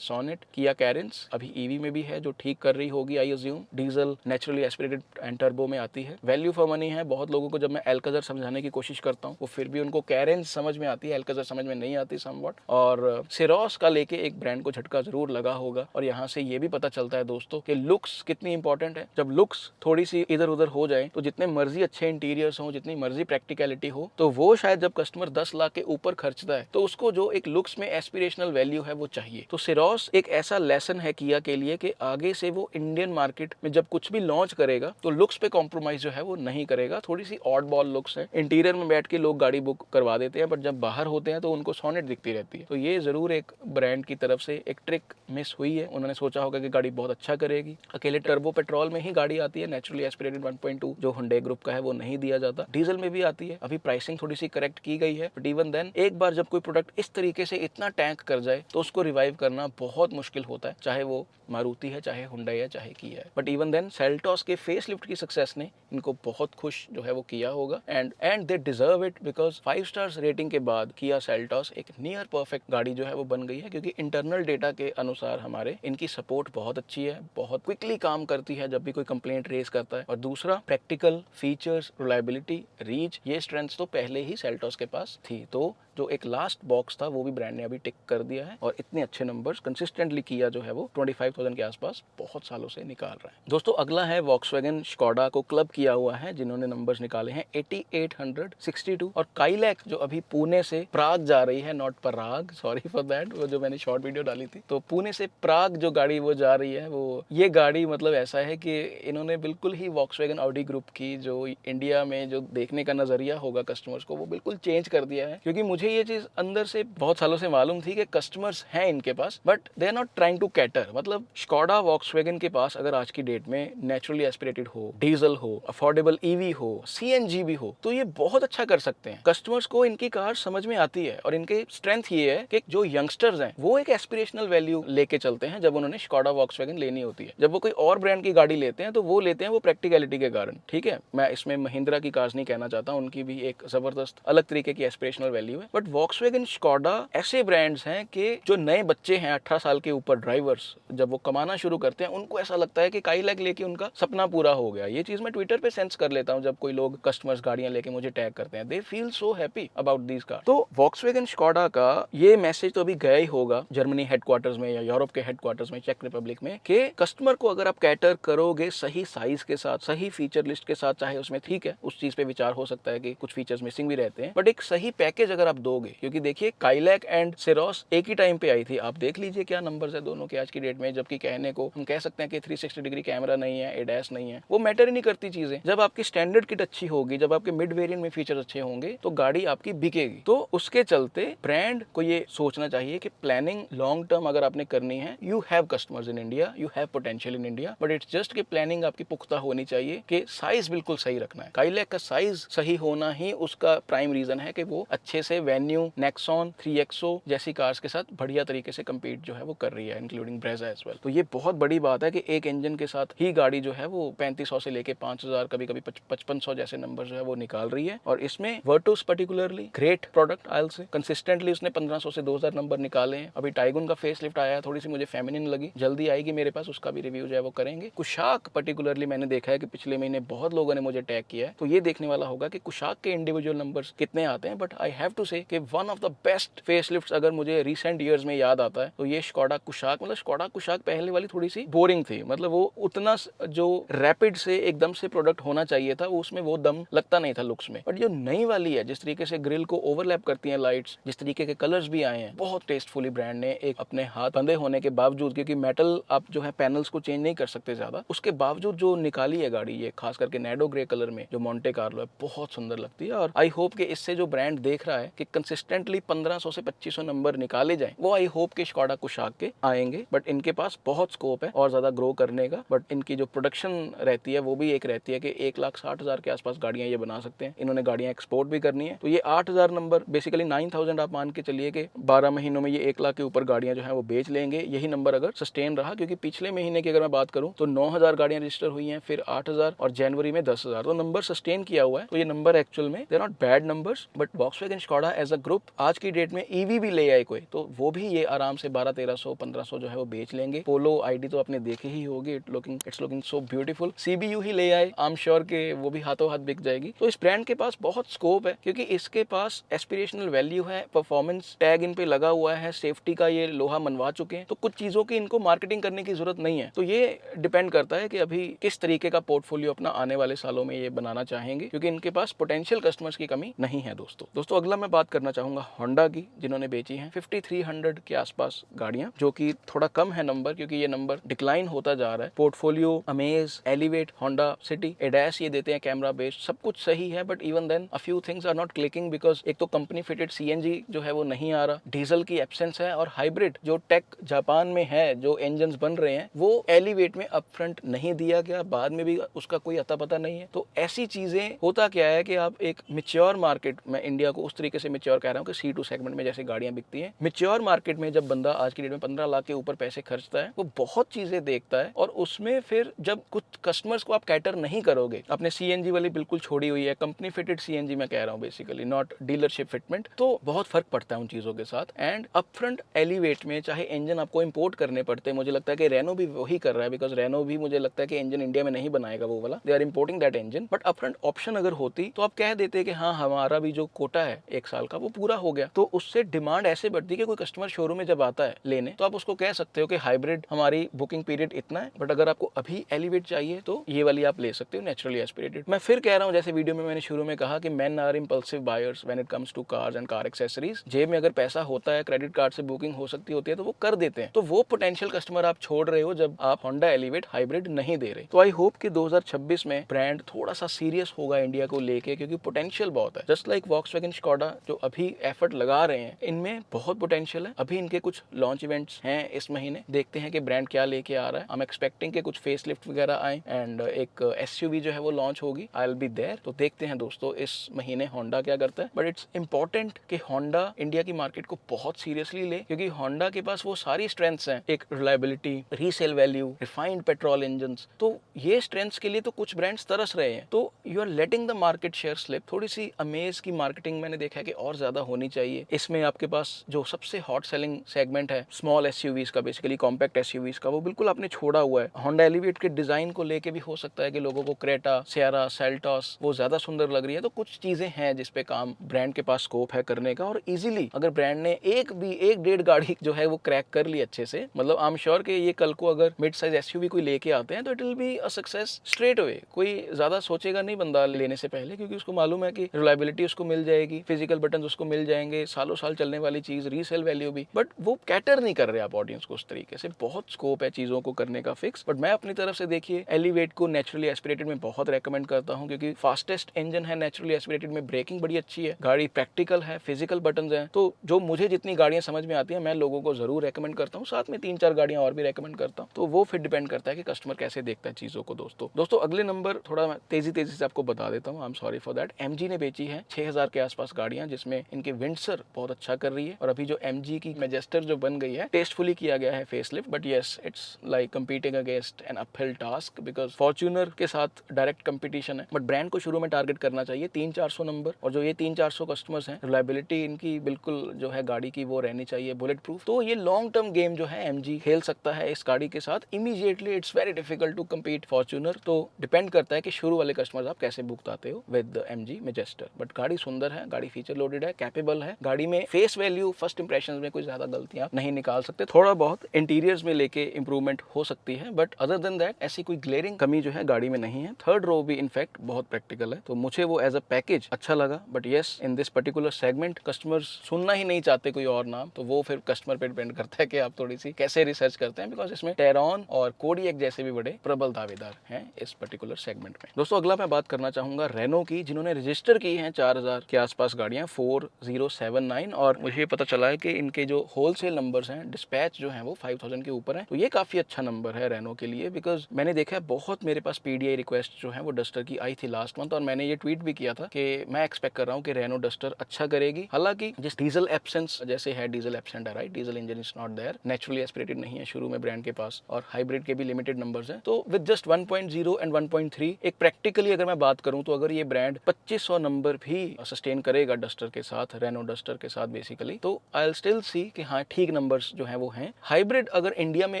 सोनेट, किया कैरेंस, अभी ईवी में भी है जो ठीक कर रही होगी I assume, diesel naturally aspirated and turbo में आती है, वैल्यू फॉर मनी है। बहुत लोगों को जब मैं एल्काज़र समझाने की कोशिश करता हूँ वो फिर भी उनको कैरेंस समझ में आती है, एल्काज़र समझ में नहीं आती समवॉट। और सिरोस का लेके एक ब्रांड को झटका जरूर लगा होगा। और यहाँ से ये भी पता चलता है दोस्तों कि लुक्स कितनी इंपॉर्टेंट है। जब लुक्स थोड़ी सी इधर उधर हो जाए तो जितने मर्जी अच्छे इंटीरियर्स हो, जितनी मर्जी प्रैक्टिकलिटी हो, तो वो शायद जब कस्टमर 10 लाख के ऊपर खर्चता है तो उसको जो एक लुक्स में एस्पिरेशनल वैल्यू है वो चाहिए। तो सिरोस एक ऐसा लेसन है किया के लिए कि आगे से वो इंडियन मार्केट में जब कुछ भी लॉन्च करेगा तो लुक्स पे कॉम्प्रोमाइज जो है वो नहीं करेगा। थोड़ी सी ऑड बॉल लुक्स है, इंटीरियर में बैठ के लोग गाड़ी बुक करवा देते हैं, बट जब बाहर होते हैं तो उनको सोनेट दिखती रहती है। तो ये जरूर एक ब्रांड की तरफ से एक ट्रिक मिस हुई है। उन्होंने सोचा होगा कि गाड़ी बहुत अच्छा करेगी। अकेले टर्बो पेट्रोल में ही गाड़ी आती है, नेचुरली एस्पिरेटेड 1.2 जो हुंडई ग्रुप का है वो नहीं दिया जाता। डीजल में भी आती है, अभी प्राइसिंग थोड़ी सी करेक्ट की गई है, बट इवन देन एक बार जब कोई प्रोडक्ट इस तरीके से इतना टैंक कर जाए तो उसको रिवाइव करना बहुत मुश्किल होता है, चाहे वो मारुति है, चाहे हुंडई है, चाहे किया है। बट इवन देन सेल्टॉस के फेसलिफ्ट की सक्सेस ने इनको बहुत खुश जो है वो किया होगा। And they deserve it, because 5 stars rating के बाद किया सेल्टॉस एक नियर परफेक्ट गाड़ी जो है वो बन गई है, क्योंकि इंटरनल डेटा के अनुसार हमारे इनकी सपोर्ट बहुत अच्छी है, बहुत क्विकली काम करती है जब भी कोई कंप्लेंट रेज करता है। और दूसरा, प्रैक्टिकल फीचर्स, रिलायबिलिटी, रीच, ये स्ट्रेंथ्स तो पहले ही सेल्टॉस के पास थी। तो जो एक लास्ट बॉक्स था वो भी ब्रांड ने अभी टिक कर दिया है, और इतने अच्छे नंबर्स कंसिस्टेंटली किया जो है वो 25,000 के आसपास बहुत सालों से निकाल रहा है। दोस्तों अगला है वॉक्सवैगन स्कोडा को क्लब किया हुआ है, जिन्होंने नंबर्स निकाले हैं 8862। और काइलैक जो अभी पुणे से प्राग जा रही है, not Parag, sorry for that, वो जो मैंने शॉर्ट वीडियो डाली थी, तो पुणे से प्राग जो गाड़ी वो जा रही है, वो ये गाड़ी मतलब ऐसा है कि इन्होंने बिल्कुल ही वॉक्सवैगन ऑडी ग्रुप की जो इंडिया में जो देखने का नजरिया होगा कस्टमर्स को, वो बिल्कुल चेंज कर दिया है। क्योंकि मुझे ये चीज अंदर से बहुत सालों से मालूम थी कि कस्टमर्स हैं इनके पास, but they are not trying to cater. मतलब स्कोडा वॉक्सवैगन के पास अगर आज की डेट में नेचुरली एस्पिरेटेड हो, डीजल हो, अफोर्डेबल ईवी हो, सीएनजी भी हो, तो ये बहुत अच्छा कर सकते हैं। कस्टमर्स को इनकी कार समझ में आती है, और इनके स्ट्रेंथ ये है कि जो यंगस्टर्स हैं वो एक एस्पिरेशनल वैल्यू लेके चलते हैं जब उन्होंने स्कोडा वॉक्सवैगन लेनी होती है। जब वो कोई और ब्रांड की गाड़ी लेते हैं तो वो लेते हैं वो प्रैक्टिकलिटी के कारण। ठीक है, मैं इसमें महिंद्रा की कार्स नहीं कहना चाहता, उनकी भी एक जबरदस्त अलग तरीके की एस्पिरेशनल वैल्यू है। बट वॉक्सवैगन स्कोडा ऐसे ब्रांड्स हैं कि जो नए बच्चे हैं 18 साल के ऊपर ड्राइवर्स, जब वो कमाना शुरू करते हैं उनको ऐसा लगता है कि काइलैक लेके उनका सपना पूरा हो गया। ये चीज मैं ट्विटर पे सेंस कर लेता हूं, जब कोई लोग कस्टमर्स गाड़ियां लेके मुझे टैग करते हैं, they feel so happy about these car. तो वॉक्सवैगन स्कोडा का ये मैसेज तो अभी गया ही होगा जर्मनी हेडक्वार्टर्स में या यूरोप के हेडक्वार्टर्स में, चेक रिपब्लिक में, कि कस्टमर को अगर आप कैटर करोगे सही साइज के साथ, सही फीचर लिस्ट के साथ, चाहे उसमें ठीक है उस चीज पे विचार हो सकता है कि कुछ फीचर्स मिसिंग भी रहते हैं, बट एक सही पैकेज अगर आप दोगे, क्योंकि देखिए काइलैक एंड सिरोस एक ही टाइम पे आई थी, आप देख लीजिए क्या नंबर्स है दोनों के आज की डेट में। जबकि कहने को हम कह सकते हैं कि 360 डिग्री कैमरा नहीं है, एडैस नहीं है, वो मैटर ही नहीं करती चीजें। जब आपकी स्टैंडर्ड किट अच्छी होगी, जब आपके मिड वेरिएंट में फीचर अच्छे होंगे, तो गाड़ी आपकी बिकेगी। तो उसके चलते ब्रांड को ये सोचना चाहिए कि प्लानिंग लॉन्ग टर्म अगर आपने करनी है, you have customers in India, you have potential in India, but it's just कि प्लानिंग आपकी पुख्ता होनी चाहिए कि साइज बिल्कुल सही रखना है। काइलैक का साइज सही होना ही उसका प्राइम रीजन है कि वो अच्छे से वेन्यू, नेक्सॉन, 3XO जैसी कार्स के साथ बढ़िया तरीके से compete जो है वो कर रही है, इंक्लूडिंग ब्रेजा एज वेल। तो ये बहुत बड़ी बात है कि एक इंजन के साथ ही गाड़ी जो है वो 3500 से लेके 5000, कभी कभी 5500 जैसे नंबर जो है वो निकाल रही है। और इसमें Virtus particularly great product, I will say consistently उसने 1500 से 2000 नंबर निकाले हैं। अभी टाइगुन का फेस लिफ्ट आया है, थोड़ी सी मुझे फेमिनिन लगी, जल्दी आएगी मेरे पास, उसका भी रिव्यू जो है वो करेंगे। कुशाक पर्टिकुलरली मैंने देखा है कि पिछले महीने बहुत लोगों ने मुझे टैग किया है, तो ये देखने वाला होगा कि कुशाक के इंडिविजुअल नंबर्स कितने आते हैं। बट आई हैव टू से से कि वन ऑफ द बेस्ट फेसलिफ्ट्स अगर मुझे रिसेंट ईयर्स में याद आता है तो ये स्कोडा कुशाक। मतलब स्कोडा कुशाक पहले वाली थोड़ी सी बोरिंग थी, मतलब वो उतना जो रैपिड से एकदम से प्रोडक्ट होना चाहिए था वो उसमें वो दम लगता नहीं था लुक्स में। बट जो नई वाली है, जिस तरीके से ग्रिल को ओवरलैप करती हैं लाइट्स, जिस तरीके के कलर्स भी आए हैं, बहुत टेस्टफुली ब्रांड ने एक अपने हाथ बंधे होने के बावजूद, क्योंकि मेटल आप जो है पैनल्स को चेंज नहीं कर सकते ज्यादा, उसके बावजूद जो निकाली है गाड़ी ये खास करके नैडो ग्रे कलर में जो मोंटे कार्लो है, बहुत सुंदर लगती है। और आई होप कि इससे जो ब्रांड देख रहा है कि कंसिस्टेंटली 1500 से 2500 नंबर निकाले जाएं, वो आई होप कि स्कोडा कुशाक के आएंगे। बट इनके पास बहुत स्कोप है और ज्यादा ग्रो करने का। बट इनकी जो प्रोडक्शन रहती है वो भी एक रहती है कि 1,60,000 के आसपास गाड़ियां ये बना सकते हैं। इन्होंने गाड़ियां एक्सपोर्ट भी करनी है, तो ये 8,000 नंबर बेसिकली 9,000 आप मान के चलिए कि 12 महीनों में ये 1 लाख के ऊपर गाड़ियां जो है वो बेच लेंगे। यही नंबर अगर सस्टेन रहा, क्योंकि पिछले महीने की अगर मैं बात करूं तो 9,000 गाड़ियां रजिस्टर हुई हैं, फिर 8,000 और जनवरी में 10,000, तो नंबर सस्टेन किया हुआ है। तो ये नंबर एक्चुअल में they are not bad numbers. But Volkswagen Skoda as a group आज की डेट में ईवी भी ले आए कोई, तो वो भी ये आराम से 1200-1300 1500 जो है वो बेच लेंगे। पोलो आईडी तो आपने देखे ही होगी, it's looking so beautiful. CBU ही ले आए, आई एम श्योर के वो भी हाथों हाथ बिक जाएगी। तो इस ब्रांड के पास बहुत स्कोप है, क्योंकि इसके पास एस्पिरेशनल वैल्यू है, परफॉर्मेंस टैग इन पे लगा हुआ है, सेफ्टी का ये लोहा मनवा चुके हैं, तो कुछ चीजों की इनको मार्केटिंग करने की जरूरत नहीं है। तो ये डिपेंड करता है कि अभी किस तरीके का पोर्टफोलियो अपना आने वाले सालों में ये बनाना चाहेंगे, क्योंकि इनके पास पोटेंशियल कस्टमर्स की कमी नहीं है। दोस्तों अगला मैं बात करना चाहूंगा होंडा की, जिन्होंने बेची है 5300 के आसपास गाड़ियां, जो कि थोड़ा कम है नंबर, क्योंकि ये नंबर डिक्लाइन होता जा रहा है। Portfolio Amaze, Elevate, Honda City, ADAS ये देते हैं कैमरा बेस्ड, सब कुछ सही है। But even then a few things are not clicking, because एक तो कंपनी फिटेड सीएनजी जो है वो नहीं आ रहा, डीजल की एब्सेंस है, और हाइब्रिड जो टेक जापान में है, जो इंजन बन रहे हैं, वो एलिवेट में अपफ्रंट नहीं दिया गया, बाद में भी उसका कोई अता पता नहीं है। तो ऐसी चीजें होता क्या है कि आप एक मिच्योर मार्केट में, इंडिया को उस तरीके से मिच्योर कह रहा हूँ कि C2 सेगमेंट में जैसे गाड़ियां बिकती हैं, मिच्योर मार्केट में जब बंदा आज की डेट में 15 लाख के ऊपर पैसे खर्चता है, वो बहुत चीजें देखता है, और उसमें फिर जब कुछ कस्टमर्स को आप कैटर नहीं करोगे, अपने सीएनजी वाली बिल्कुल छोड़ी हुई है, कंपनी फिटेड सीएनजी मैं कह रहा हूँ बेसिकली, नॉट डीलरशिप फिटमेंट, तो बहुत फर्क पड़ता है उन चीजों के साथ। एंड अपफ्रंट एलिवेट में चाहे इंजन आपको इंपोर्ट करने पड़ते हैं, मुझे लगता है कि रेनो भी वही कर रहा है, बिकॉज रेनो भी मुझे लगता है कि इंजन इंडिया में नहीं बनाएगा वो वाला, they are importing that engine. But upfront option अगर होती तो आप कह देते कि हाँ हमारा भी जो कोटा है 1 साल का वो पूरा हो गया, तो उससे डिमांड ऐसे बढ़ती है कि कोई कस्टमर शोरूम में जब आता है लेने, तो आप उसको कह सकते हो कि हाइब्रिड हमारी बुकिंग पीरियड इतना है, बट अगर आपको अभी एलिवेट चाहिए तो ये वाली आप ले सकते हो, नेचुरली एस्पिरेटेड। मैं फिर कह रहा हूँ, जैसे वीडियो में मैंने शुरू में कहा कि men are impulsive buyers when it comes to cars and car accessories. जेब में अगर पैसा होता है, क्रेडिट कार्ड से बुकिंग हो सकती होती है, तो वो कर देते हैं। तो वो पोटेंशियल कस्टमर आप छोड़ रहे हो जब आप होंडा एलिवेट हाइब्रिड नहीं दे रहे। तो आई होप कि 2026 में ब्रांड थोड़ा सा सीरियस होगा इंडिया को लेके, क्योंकि पोटेंशियल बहुत है। जस्ट लाइक वॉक्सवैगन स्कोडा जो अभी एफर्ट लगा रहे हैं, इनमें बहुत पोटेंशियल है। अभी इनके कुछ लॉन्च इवेंट्स हैं इस महीने, देखते हैं कि ब्रांड क्या लेके आ रहा है। आई एम एक्सपेक्टिंग कि कुछ फेस लिफ्ट वगैरह आए, एंड एक एसयूवी जो है वो लॉन्च होगी, आई विल बी देयर। तो देखते हैं दोस्तों इस महीने होंडा क्या करता है। बट इट्स इंपॉर्टेंट कि होंडा इंडिया की मार्केट को बहुत सीरियसली ले, क्योंकि होंडा के पास वो सारी स्ट्रेंथ्स हैं, एक reliability, resale value, refined petrol engine, तो ये स्ट्रेंथ्स के लिए तो कुछ ब्रांड्स तरस रहे हैं। तो you are letting the market share slip. थोड़ी सी अमेज की मार्केटिंग मैंने देखा है कि और ज्यादा होनी चाहिए। इसमें आपके पास जो सबसे हॉट सेलिंग सेगमेंट है स्मॉल एसयूवीज का, बेसिकली कॉम्पैक्ट एसयूवीज का, वो बिल्कुल आपने छोड़ा हुआ है। होंडा एलिवेट के डिजाइन को लेके भी हो सकता है कि लोगों को क्रेटा, सियारा, सेल्टॉस वो ज्यादा सुंदर लग रही है। तो कुछ चीजें हैं जिसपे काम ब्रांड के पास स्कोप है करने का, और इजीली अगर ब्रांड ने एक 1.5 गाड़ी जो है वो क्रैक कर ली अच्छे से, मतलब आई एम श्योर कि ये कल को अगर मिड साइज एसयूवी कोई लेके आते हैं तो it will be a success straight away. कोई ज्यादा सोचेगा नहीं बंदा लेने से पहले, क्योंकि उसको मालूम है कि रिलायबिलिटी उसको मिल जाएगी, फिजिकल बटन उसको मिल जाएंगे, सालों साल चलने वाली चीज, रीसेल वैल्यू भी। बट वो कैटर नहीं कर रहे आप ऑडियंस को उस तरीके से। बहुत स्कोप है चीजों को करने का फिक्स। बट मैं अपनी तरफ से देखिए एलिवेट को नेचुरली एस्पिरेटेड में बहुत रेकमेंड करता हूँ, क्योंकि फास्टेस्ट इंजन है नेचुरली एस्पिरेटेड में, ब्रेकिंग बड़ी अच्छी है, गाड़ी प्रैक्टिकल है, फिजिकल बटन है। तो जो मुझे जितनी गाड़ियां समझ में आती है मैं लोगों को जरूर रेकमेंड करता हूँ, साथ में 3-4 गाड़ियां और भी रेकमेंड करता हूँ। तो वो फिर डिपेंड करता है कि कस्टमर कैसे देखता है चीजों को। दोस्तों अगले नंबर थोड़ा मैं तेजी से आपको बता देता हूँ, I am sorry for that. MG ने बेची है 6000 के आसपास गाड़ियां, जिसमें इनके विंडसर बहुत अच्छा कर रही है, और अभी जो एमजी की मैजेस्टर जो बन गई है, टेस्टफुली किया गया है facelift. But yes, it's like competing against an uphill task, because Fortuner के साथ डायरेक्ट कंपटीशन है। बट ब्रांड को शुरू में टारगेट करना चाहिए 300-400 नंबर, और जो ये 300-400 कस्टमर्स हैं, रिलायबिलिटी इनकी बिल्कुल जो है गाड़ी की वो रहनी चाहिए बुलेट प्रूफ। तो ये लॉन्ग टर्म गेम जो है एमजी खेल सकता है इस गाड़ी के साथ। Immediately it's very difficult to compete Fortuner. तो डिपेंड करता है कि शुरू वाले कस्टमर्स आप कैसे भुगताते हो विद एमजी मैजेस्टर। बट गाड़ी सुंदर है, गाड़ी फीचर लोडेड लोडेड है, कैपेबल है। गाड़ी में फेस वैल्यू फर्स्ट इंप्रेशन में कोई ज्यादा गलतियां नहीं निकाल सकते, थोड़ा बहुत इंटीरियर्स में लेके इंप्रूवमेंट हो सकती है, बट अदर देन दैट ऐसी कोई ग्लेयरिंग कमी जो है गाड़ी में नहीं है। थर्ड रो भी इनफैक्ट बहुत प्रैक्टिकल है, तो मुझे वो एज अ पैकेज अच्छा लगा। But yes, in this particular segment customers सुनना ही नहीं चाहते कोई और नाम, तो वो फिर कस्टमर पे डिपेंड करता है कि आप थोड़ी सी कैसे रिसर्च करते हैं, बिकॉज इसमें टेरॉन और कोडियक जैसे भी बड़े प्रबल दावेदार हैं इस पर्टिकुलर सेगमेंट में। दोस्तों अगला मैं बात करना चाहूंगा रेनो की, जिन्होंने रजिस्टर की हैं 4000 के आसपास गाड़ियां, 4079, और मुझे पता चला है कि इनके जो होलसेल नंबर्स हैं, डिस्पैच जो है वो 5000 के ऊपर है। तो ये काफी अच्छा नंबर है रेनो के लिए, बिकॉज मैंने देखा है बहुत मेरे पास पीडीआई रिक्वेस्ट जो है वो डस्टर की आई थी लास्ट मंथ, और मैंने ये ट्वीट भी किया था कि मैं एक्सपेक्ट कर रहा हूँ कि रेनो डस्टर अच्छा करेगी। हालांकि जिस डीजल एब्सेंस जैसे है, डीजल एब्सेंट है, right, diesel engine is not there, naturally aspirated नहीं है शुरू में ब्रांड के पास, और हाइब्रिड के भी लिमिटेड नंबर्स हैं। तो विद जस्ट 1.0 एंड 1.3 एक प्रैक्टिकली अगर मैं बात करूं तो अगर ये ब्रांड 2500 नंबर भी सस्टेन करेगा डस्टर के साथ, रेनो डस्टर के साथ बेसिकली, तो आई विल स्टिल सी कि हाँ ठीक नंबर्स जो है वो हैं। हाइब्रिड अगर इंडिया में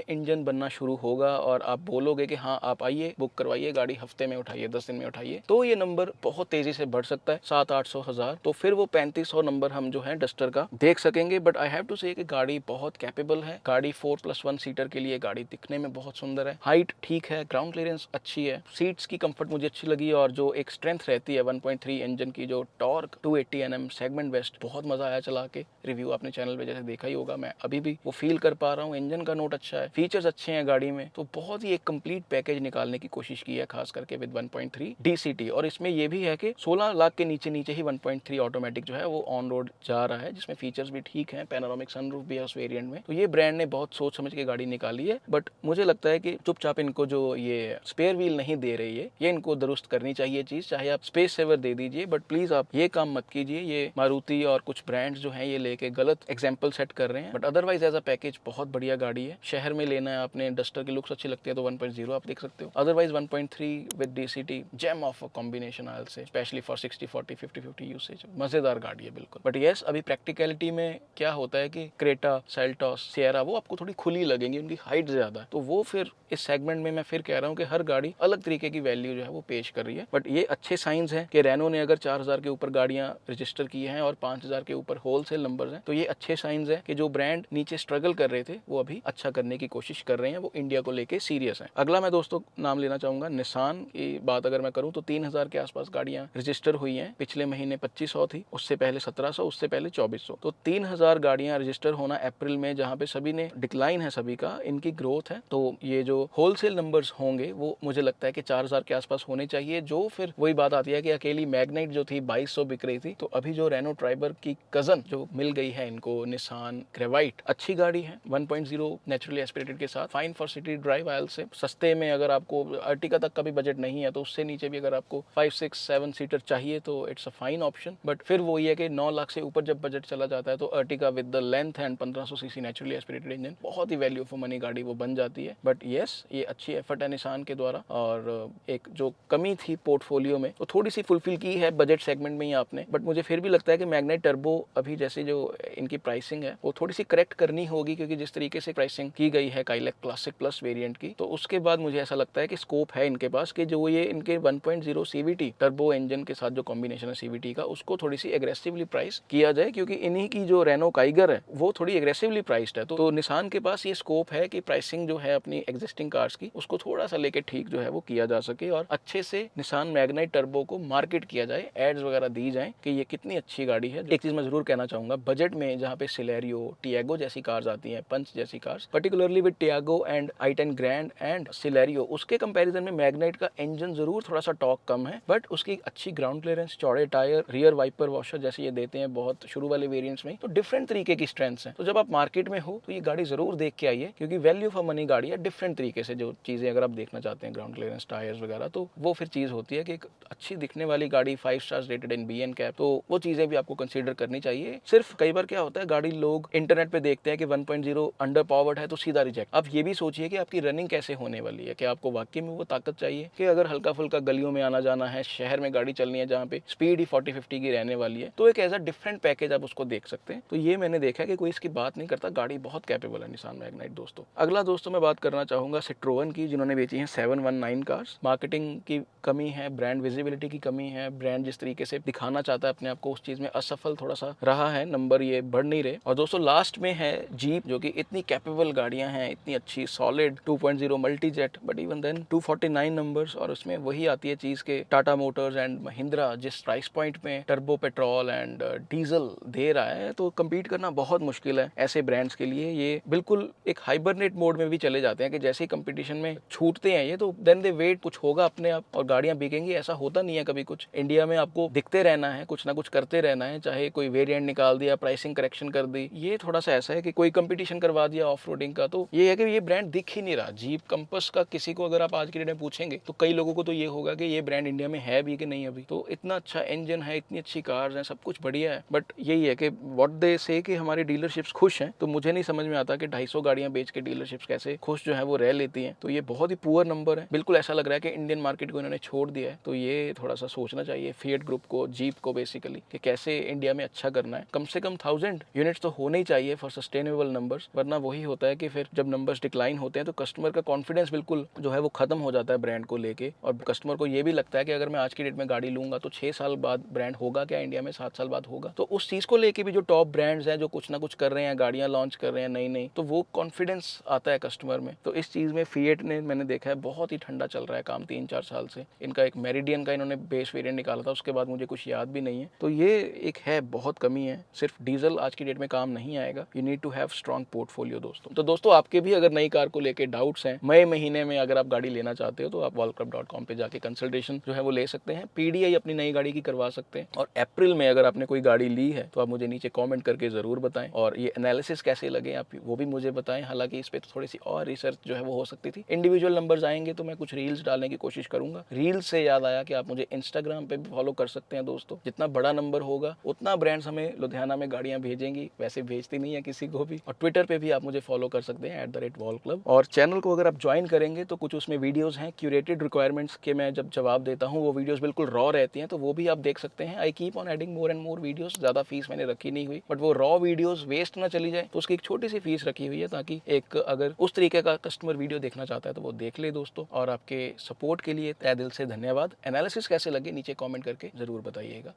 इंजन बनना शुरू होगा और आप बोलोगे कि हाँ आप आइए बुक करवाइए गाड़ी, हफ्ते में उठाइए, 10 दिन में उठाइए, तो ये नंबर बहुत तेजी से बढ़ सकता है, 700-800 हजार, तो फिर वो 3500 नंबर हम जो है डस्टर का देख सकेंगे। But I have to say कि गाड़ी बहुत कैपेबल है, गाड़ी 4+1 सीटर के लिए गाड़ी दिखने में बहुत सुंदर है, हाइट ठीक है, ग्राउंड क्लियरेंस अच्छी है, सीट्स की कंफर्ट मुझे अच्छी लगी, और जो एक स्ट्रेंथ रहती है 1.3 इंजन की, जो टॉर्क 280 Nm सेगमेंट बेस्ट, बहुत मजा आया चला के। रिव्यू आपने चैनल पे जैसे देखा ही होगा, मैं अभी भी वो फील कर पा रहा हूँ। इंजन का नोट अच्छा है, फीचर्स अच्छे हैं गाड़ी में, तो बहुत ही एक कंप्लीट पैकेज निकालने की कोशिश की है, खास करके विद 1.3 DCT। और इसमें ये भी है कि 16 लाख के नीचे नीचे ही 1.3 ऑटोमेटिक जो है वो ऑन रोड जा रहा है, जिसमें फीचर्स भी ठीक है, पैनोरामिक सनरूफ भी है उस वेरिएंट में। तो ये ब्रांड ने बहुत सोच समझ के गाड़ी निकाली है, बट मुझे लगता है कि चुपचाप इनको जो ये स्पेयर व्हील नहीं दे रही है, ये इनको दुरुस्त करनी चाहिए चीज, चाहे आप स्पेस सेवर दे दीजिए, बट प्लीज आप ये काम मत कीजिए। ये मारुति और कुछ ब्रांड्स जो हैं ये लेके गलत एग्जांपल सेट कर रहे हैं, but otherwise as a package बहुत बढ़िया गाड़ी है। शहर में लेना है आपने, डस्टर की लुक्स अच्छी लगती है तो 1.0 आप देख सकते हो, otherwise 1.3 with DCT gem of a combination I will say, specially for 60-40 50-50 usage, मजेदार गाड़ी है बिल्कुल। बट यस, अभी प्रैक्टिकलिटी में क्या होता है कि क्रेटा, सेल्टॉस, सिएरा वो आपको थोड़ी खुली लगेंगी, उनकी हाइट ज्यादा है, तो वो फिर इस सेगमेंट में मैं फिर कह रहा हूँ कि हर गाड़ी अलग तरीके की वैल्यू जो है वो पेश कर रही है। बट ये अच्छे साइंस हैं कि रेनो ने अगर 4000 के ऊपर गाड़ियां रजिस्टर की हैं और 5000 के ऊपर होलसेल नंबर्स हैं, तो ये अच्छे साइंस हैं कि जो ब्रांड नीचे स्ट्रगल कर रहे थे वो अभी अच्छा करने की कोशिश कर रहे हैं, वो इंडिया को लेके सीरियस है। अगला मैं दोस्तों नाम लेना चाहूंगा निसान की। बात अगर मैं करूं तो 3000 के आसपास गाड़ियां रजिस्टर हुई हैं, पिछले महीने 2500 थी, उससे पहले 1700, उससे पहले 2400, तो 3000 गाड़ियां रजिस्टर होना अप्रैल में, जहां पे सभी ने डिक्लाइन है, सभी का इनकी ग्रोथ है, तो ये जो होलसेल नंबर्स होंगे वो मुझे लगता है कि 4000 के आसपास होने चाहिए। जो फिर वही बात आती है कि अकेली मैग्नाइट जो थी 2200 बिक रही थी, तो अभी जो रेनो ट्राइबर की कजन जो मिल गई है इनको, निसान ग्रेवाइट, अच्छी गाड़ी है 1.0 नेचुरली एस्पिरेटेड के साथ, fine for city drive oil से, सस्ते में अगर आपको अर्टिका तक का भी बजट नहीं है तो उससे नीचे भी अगर आपको 5-6-7 सीटर चाहिए तो it's a fine option. But फिर वो ये कि 9 लाख से ऊपर जब बजट चला जाता है तो Ertiga with the length and 1500 CC naturally aspirated engine बहुत ही वैल्यू फॉर मनी गाड़ी वो बन जाती है। बट यस, ये अच्छी एफर्ट है निसान के द्वारा, और एक जो कमी थी पोर्टफोलियो में तो थोड़ी सी फुलफिल की है बजट सेगमेंट में ही आपने। बट मुझे फिर भी लगता है कि मैग्नाइट टर्बो अभी जैसे जो इनकी प्राइसिंग है वो थोड़ी सी करेक्ट करनी होगी, क्योंकि जिस तरीके से प्राइसिंग की गई है काइलैक क्लासिक प्लस वेरिएंट की, तो उसके बाद मुझे ऐसा लगता है कि स्कोप है इनके पास कि जो ये इनके 1.0 CVT टर्बो इंजन के साथ जो कॉम्बिनेशन है CVT का, उसको थोड़ी सी एग्रेसिवली प्राइस किया जाए, क्योंकि इन्हीं की जो रेनो काइगर है वो थोड़ी एग्रेसिवली प्राइस्ड है। तो निसान के पास ये स्कोप है कि प्राइसिंग जो है अपनी एग्जिस्टिंग कार्स की उसको थोड़ा सा लेके ठीक जो है वो किया जा सके, और अच्छे से निसान मैग्नाइट टर्बो को मार्केट किया जाए, एड्स वगैरह दी जाए कि ये कितनी अच्छी गाड़ी है। एक चीज मैं जरूर कहना चाहूंगा, बजट में जहाँ पे सिलेरियो, टियागो जैसी कार्स आती हैं, पंच जैसी cars, particularly with Tiago and i10 grand and Celerio, उसके कंपैरिजन में मैग्नाइट का इंजन जरूर थोड़ा सा टॉर्क कम है, बट उसकी अच्छी ग्राउंड क्लियरेंस, चौड़े टायर, रियर वाइपर वॉशर जैसे ये देते हैं बहुत शुरू वाले वेरिएंट्स में, तो डिफरेंट तरीके की स्ट्रेंथ्स हैं। तो जब आप मार्केट में हो तो ये गाड़ी जरूर देख के आइए, क्योंकि वैल्यू फॉर मनी गाड़ी है। डिफरेंट तरीके से जो चीजें अगर आप देखना चाहते हैं, ग्राउंड क्लियरेंस, टायर्स वगैरह, तो वो फिर चीज होती है कि एक अच्छी दिखने वाली गाड़ी 5 स्टार्स रेटेड इन BN कैप, तो वो चीजें भी आपको कंसीडर करनी चाहिए। सिर्फ कई बार क्या होता है, गाड़ी लोग इंटरनेट पे देखते हैं कि 1.0 अंडर पावर्ड है तो सीधा रिजेक्ट। आप ये भी सोचिए कि आपकी रनिंग कैसे होने वाली है, कि आपको वाकई में वो ताकत चाहिए कि अगर हल्का फुल्का गलियों में आना जाना है, शहर में गाड़ी चलनी है जहाँ पे स्पीड ही 40-50 की रहने वाली है, तो एक एज अ डिफरेंट पैकेज आप उसको देख सकते हैं। तो ये मैंने देखा है कि कोई इसकी बात नहीं करता, गाड़ी बहुत कैपेबल है निसान मैग्नाइट दोस्तों। अगला दोस्तों मैं बात करना चाहूंगा सिट्रोन की, जिन्होंने बेची है 719 कार्स। मार्केटिंग की कमी है, ब्रांड विजिबिलिटी की कमी है, ब्रांड जिस तरीके से दिखाना चाहता है अपने आप को उस चीज़ में असफल थोड़ा सा रहा है, नंबर ये बढ़ नहीं रहे। और दोस्तों लास्ट में है जीप, जो कि इतनी कैपेबल गाड़ियां हैं, इतनी अच्छी solid 2.0 multi jet, but even then 249 numbers. और उसमें वही आती है चीज़ के टाटा मोटर्स एंड महिंद्रा जिस प्राइस पॉइंट में टर्बो पेट्रोल एंड डीजल दे रहा है, तो कम्पीट करना बहुत मुश्किल है ऐसे ब्रांड्स के लिए। ये बिल्कुल एक हाइबरनेट मोड में भी चले जाते हैं कि जैसे ही कंपटीशन में छूटते हैं ये, तो देन दे वेट, कुछ होगा अपने आप और गाड़ियां बिकेंगी। ऐसा होता नहीं है कभी कुछ। इंडिया में आपको दिखते रहना है, कुछ ना कुछ करते रहना है, चाहे कोई वेरिएंट निकाल दिया, प्राइसिंग करेक्शन कर दी। ये थोड़ा सा ऐसा है कि कोई कंपटीशन करवा दिया ऑफ रोडिंग का, तो ये है कि ये ब्रांड दिख ही नहीं रहा। जीप कंपस का किसी को अगर आप आज की डेट में पूछेंगे तो कई लोगों को तो ये होगा कि ये ब्रांड इंडिया में है भी कि नहीं अभी। तो इतना अच्छा इंजन है, इतनी अच्छी कार्स हैं, सब कुछ बढ़िया है, बट यही है कि व्हाट दे से कि हमारी डीलरशिप्स खुश हैं। तो मुझे नहीं समझ में आता कि 250 गाड़ियां बेच के डीलरशिप्स कैसे खुश जो है वो रह लेती हैं। तो ये बहुत ही पुअर नंबर है। बिल्कुल ऐसा लग रहा है कि इंडियन मार्केट को इन्होंने छोड़ दिया है। तो ये थोड़ा सा सोचना चाहिए फिएट ग्रुप को, जीप को बेसिकली, कि कैसे इंडिया में अच्छा करना है। कम से कम 1000 यूनिट्स तो होने ही चाहिए फॉर सस्टेनेबल नंबर्स, वरना वही होता है कि फिर जब नंबर्स डिक्लाइन होते हैं तो कस्टमर का कॉन्फिडेंस बिल्कुल जो है वो खत्म हो जाता है ब्रांड को लेके। और कस्टमर को ये भी लगता है कि अगर मैं आज की डेट में गाड़ी लूंगा तो 6 साल बाद ब्रांड होगा क्या इंडिया में, 7 साल बाद होगा। तो उस चीज को लेके भी जो टॉप ब्रांड्स हैं, जो कुछ ना कुछ कर रहे हैं, गाड़ियां लॉन्च कर रहे हैं नई नई, तो वो कॉन्फिडेंस आता है कस्टमर में। तो इस चीज में फिएट ने मैंने देखा है बहुत ही ठंडा चल रहा है काम 3-4 साल से। इनका एक मेरिडियन का इन्होंने बेस वेरिएंट निकाला था, उसके बाद मुझे कुछ याद भी नहीं है। तो ये एक है बहुत कमी है। सिर्फ डीजल आज की डेट में काम नहीं आएगा, you need to have strong portfolio दोस्तों। तो दोस्तों आपके भी अगर नई कार को लेके डाउट्स हैं, मई महीने में अगर आप गाड़ी लेना चाहते हो तो आप wallclub.com पे जाके कंसल्टेशन जो है वो ले सकते हैं, पीडीआई अपनी नई गाड़ी की करवा सकते हैं। और अप्रैल में अगर आपने कोई गाड़ी ली है तो आप मुझे नीचे कॉमेंट करके जरूर बताएं, और ये एनालिसिस कैसे लगे आप वो भी मुझे बताएं। हालांकि इस पे तो थोड़ी सी और रिसर्च जो है वो हो सकती थी। इंडिविजुअल नंबर्स आएंगे तो मैं कुछ रील्स डालने की कोशिश करूंगा। रील्स से याद आया कि आप मुझे इंस्टाग्राम पे भी फॉलो कर सकते हैं दोस्तों। जितना बड़ा नंबर होगा उतना ब्रांड्स हमें लुधियाना में गाड़ियां भेजेंगी, वैसे भेजती नहीं है किसी को भी। और ट्विटर पे भी आप मुझे फॉलो कर सकते हैं @wallclub। और चैनल को अगर आप ज्वाइन करेंगे तो कुछ उसमें वीडियोस हैं क्यूरेटेड रिक्वायरमेंट्स के, मैं जब जवाब देता हूँ वो वीडियोस बिल्कुल रॉ रहती हैं, तो वो भी आप देख सकते हैं। I keep on adding more and more videos. ज्यादा फीस मैंने रखी नहीं हुई, बट वो रॉ वीडियोस वेस्ट ना चली जाए तो उसकी एक छोटी सी फीस रखी हुई है, ताकि एक अगर उस तरीके का कस्टमर वीडियो देखना चाहता है तो वो देख ले दोस्तों। और आपके सपोर्ट के लिए तहे दिल से धन्यवाद। एनालिसिस कैसे लगे नीचे कमेंट करके जरूर बताइएगा।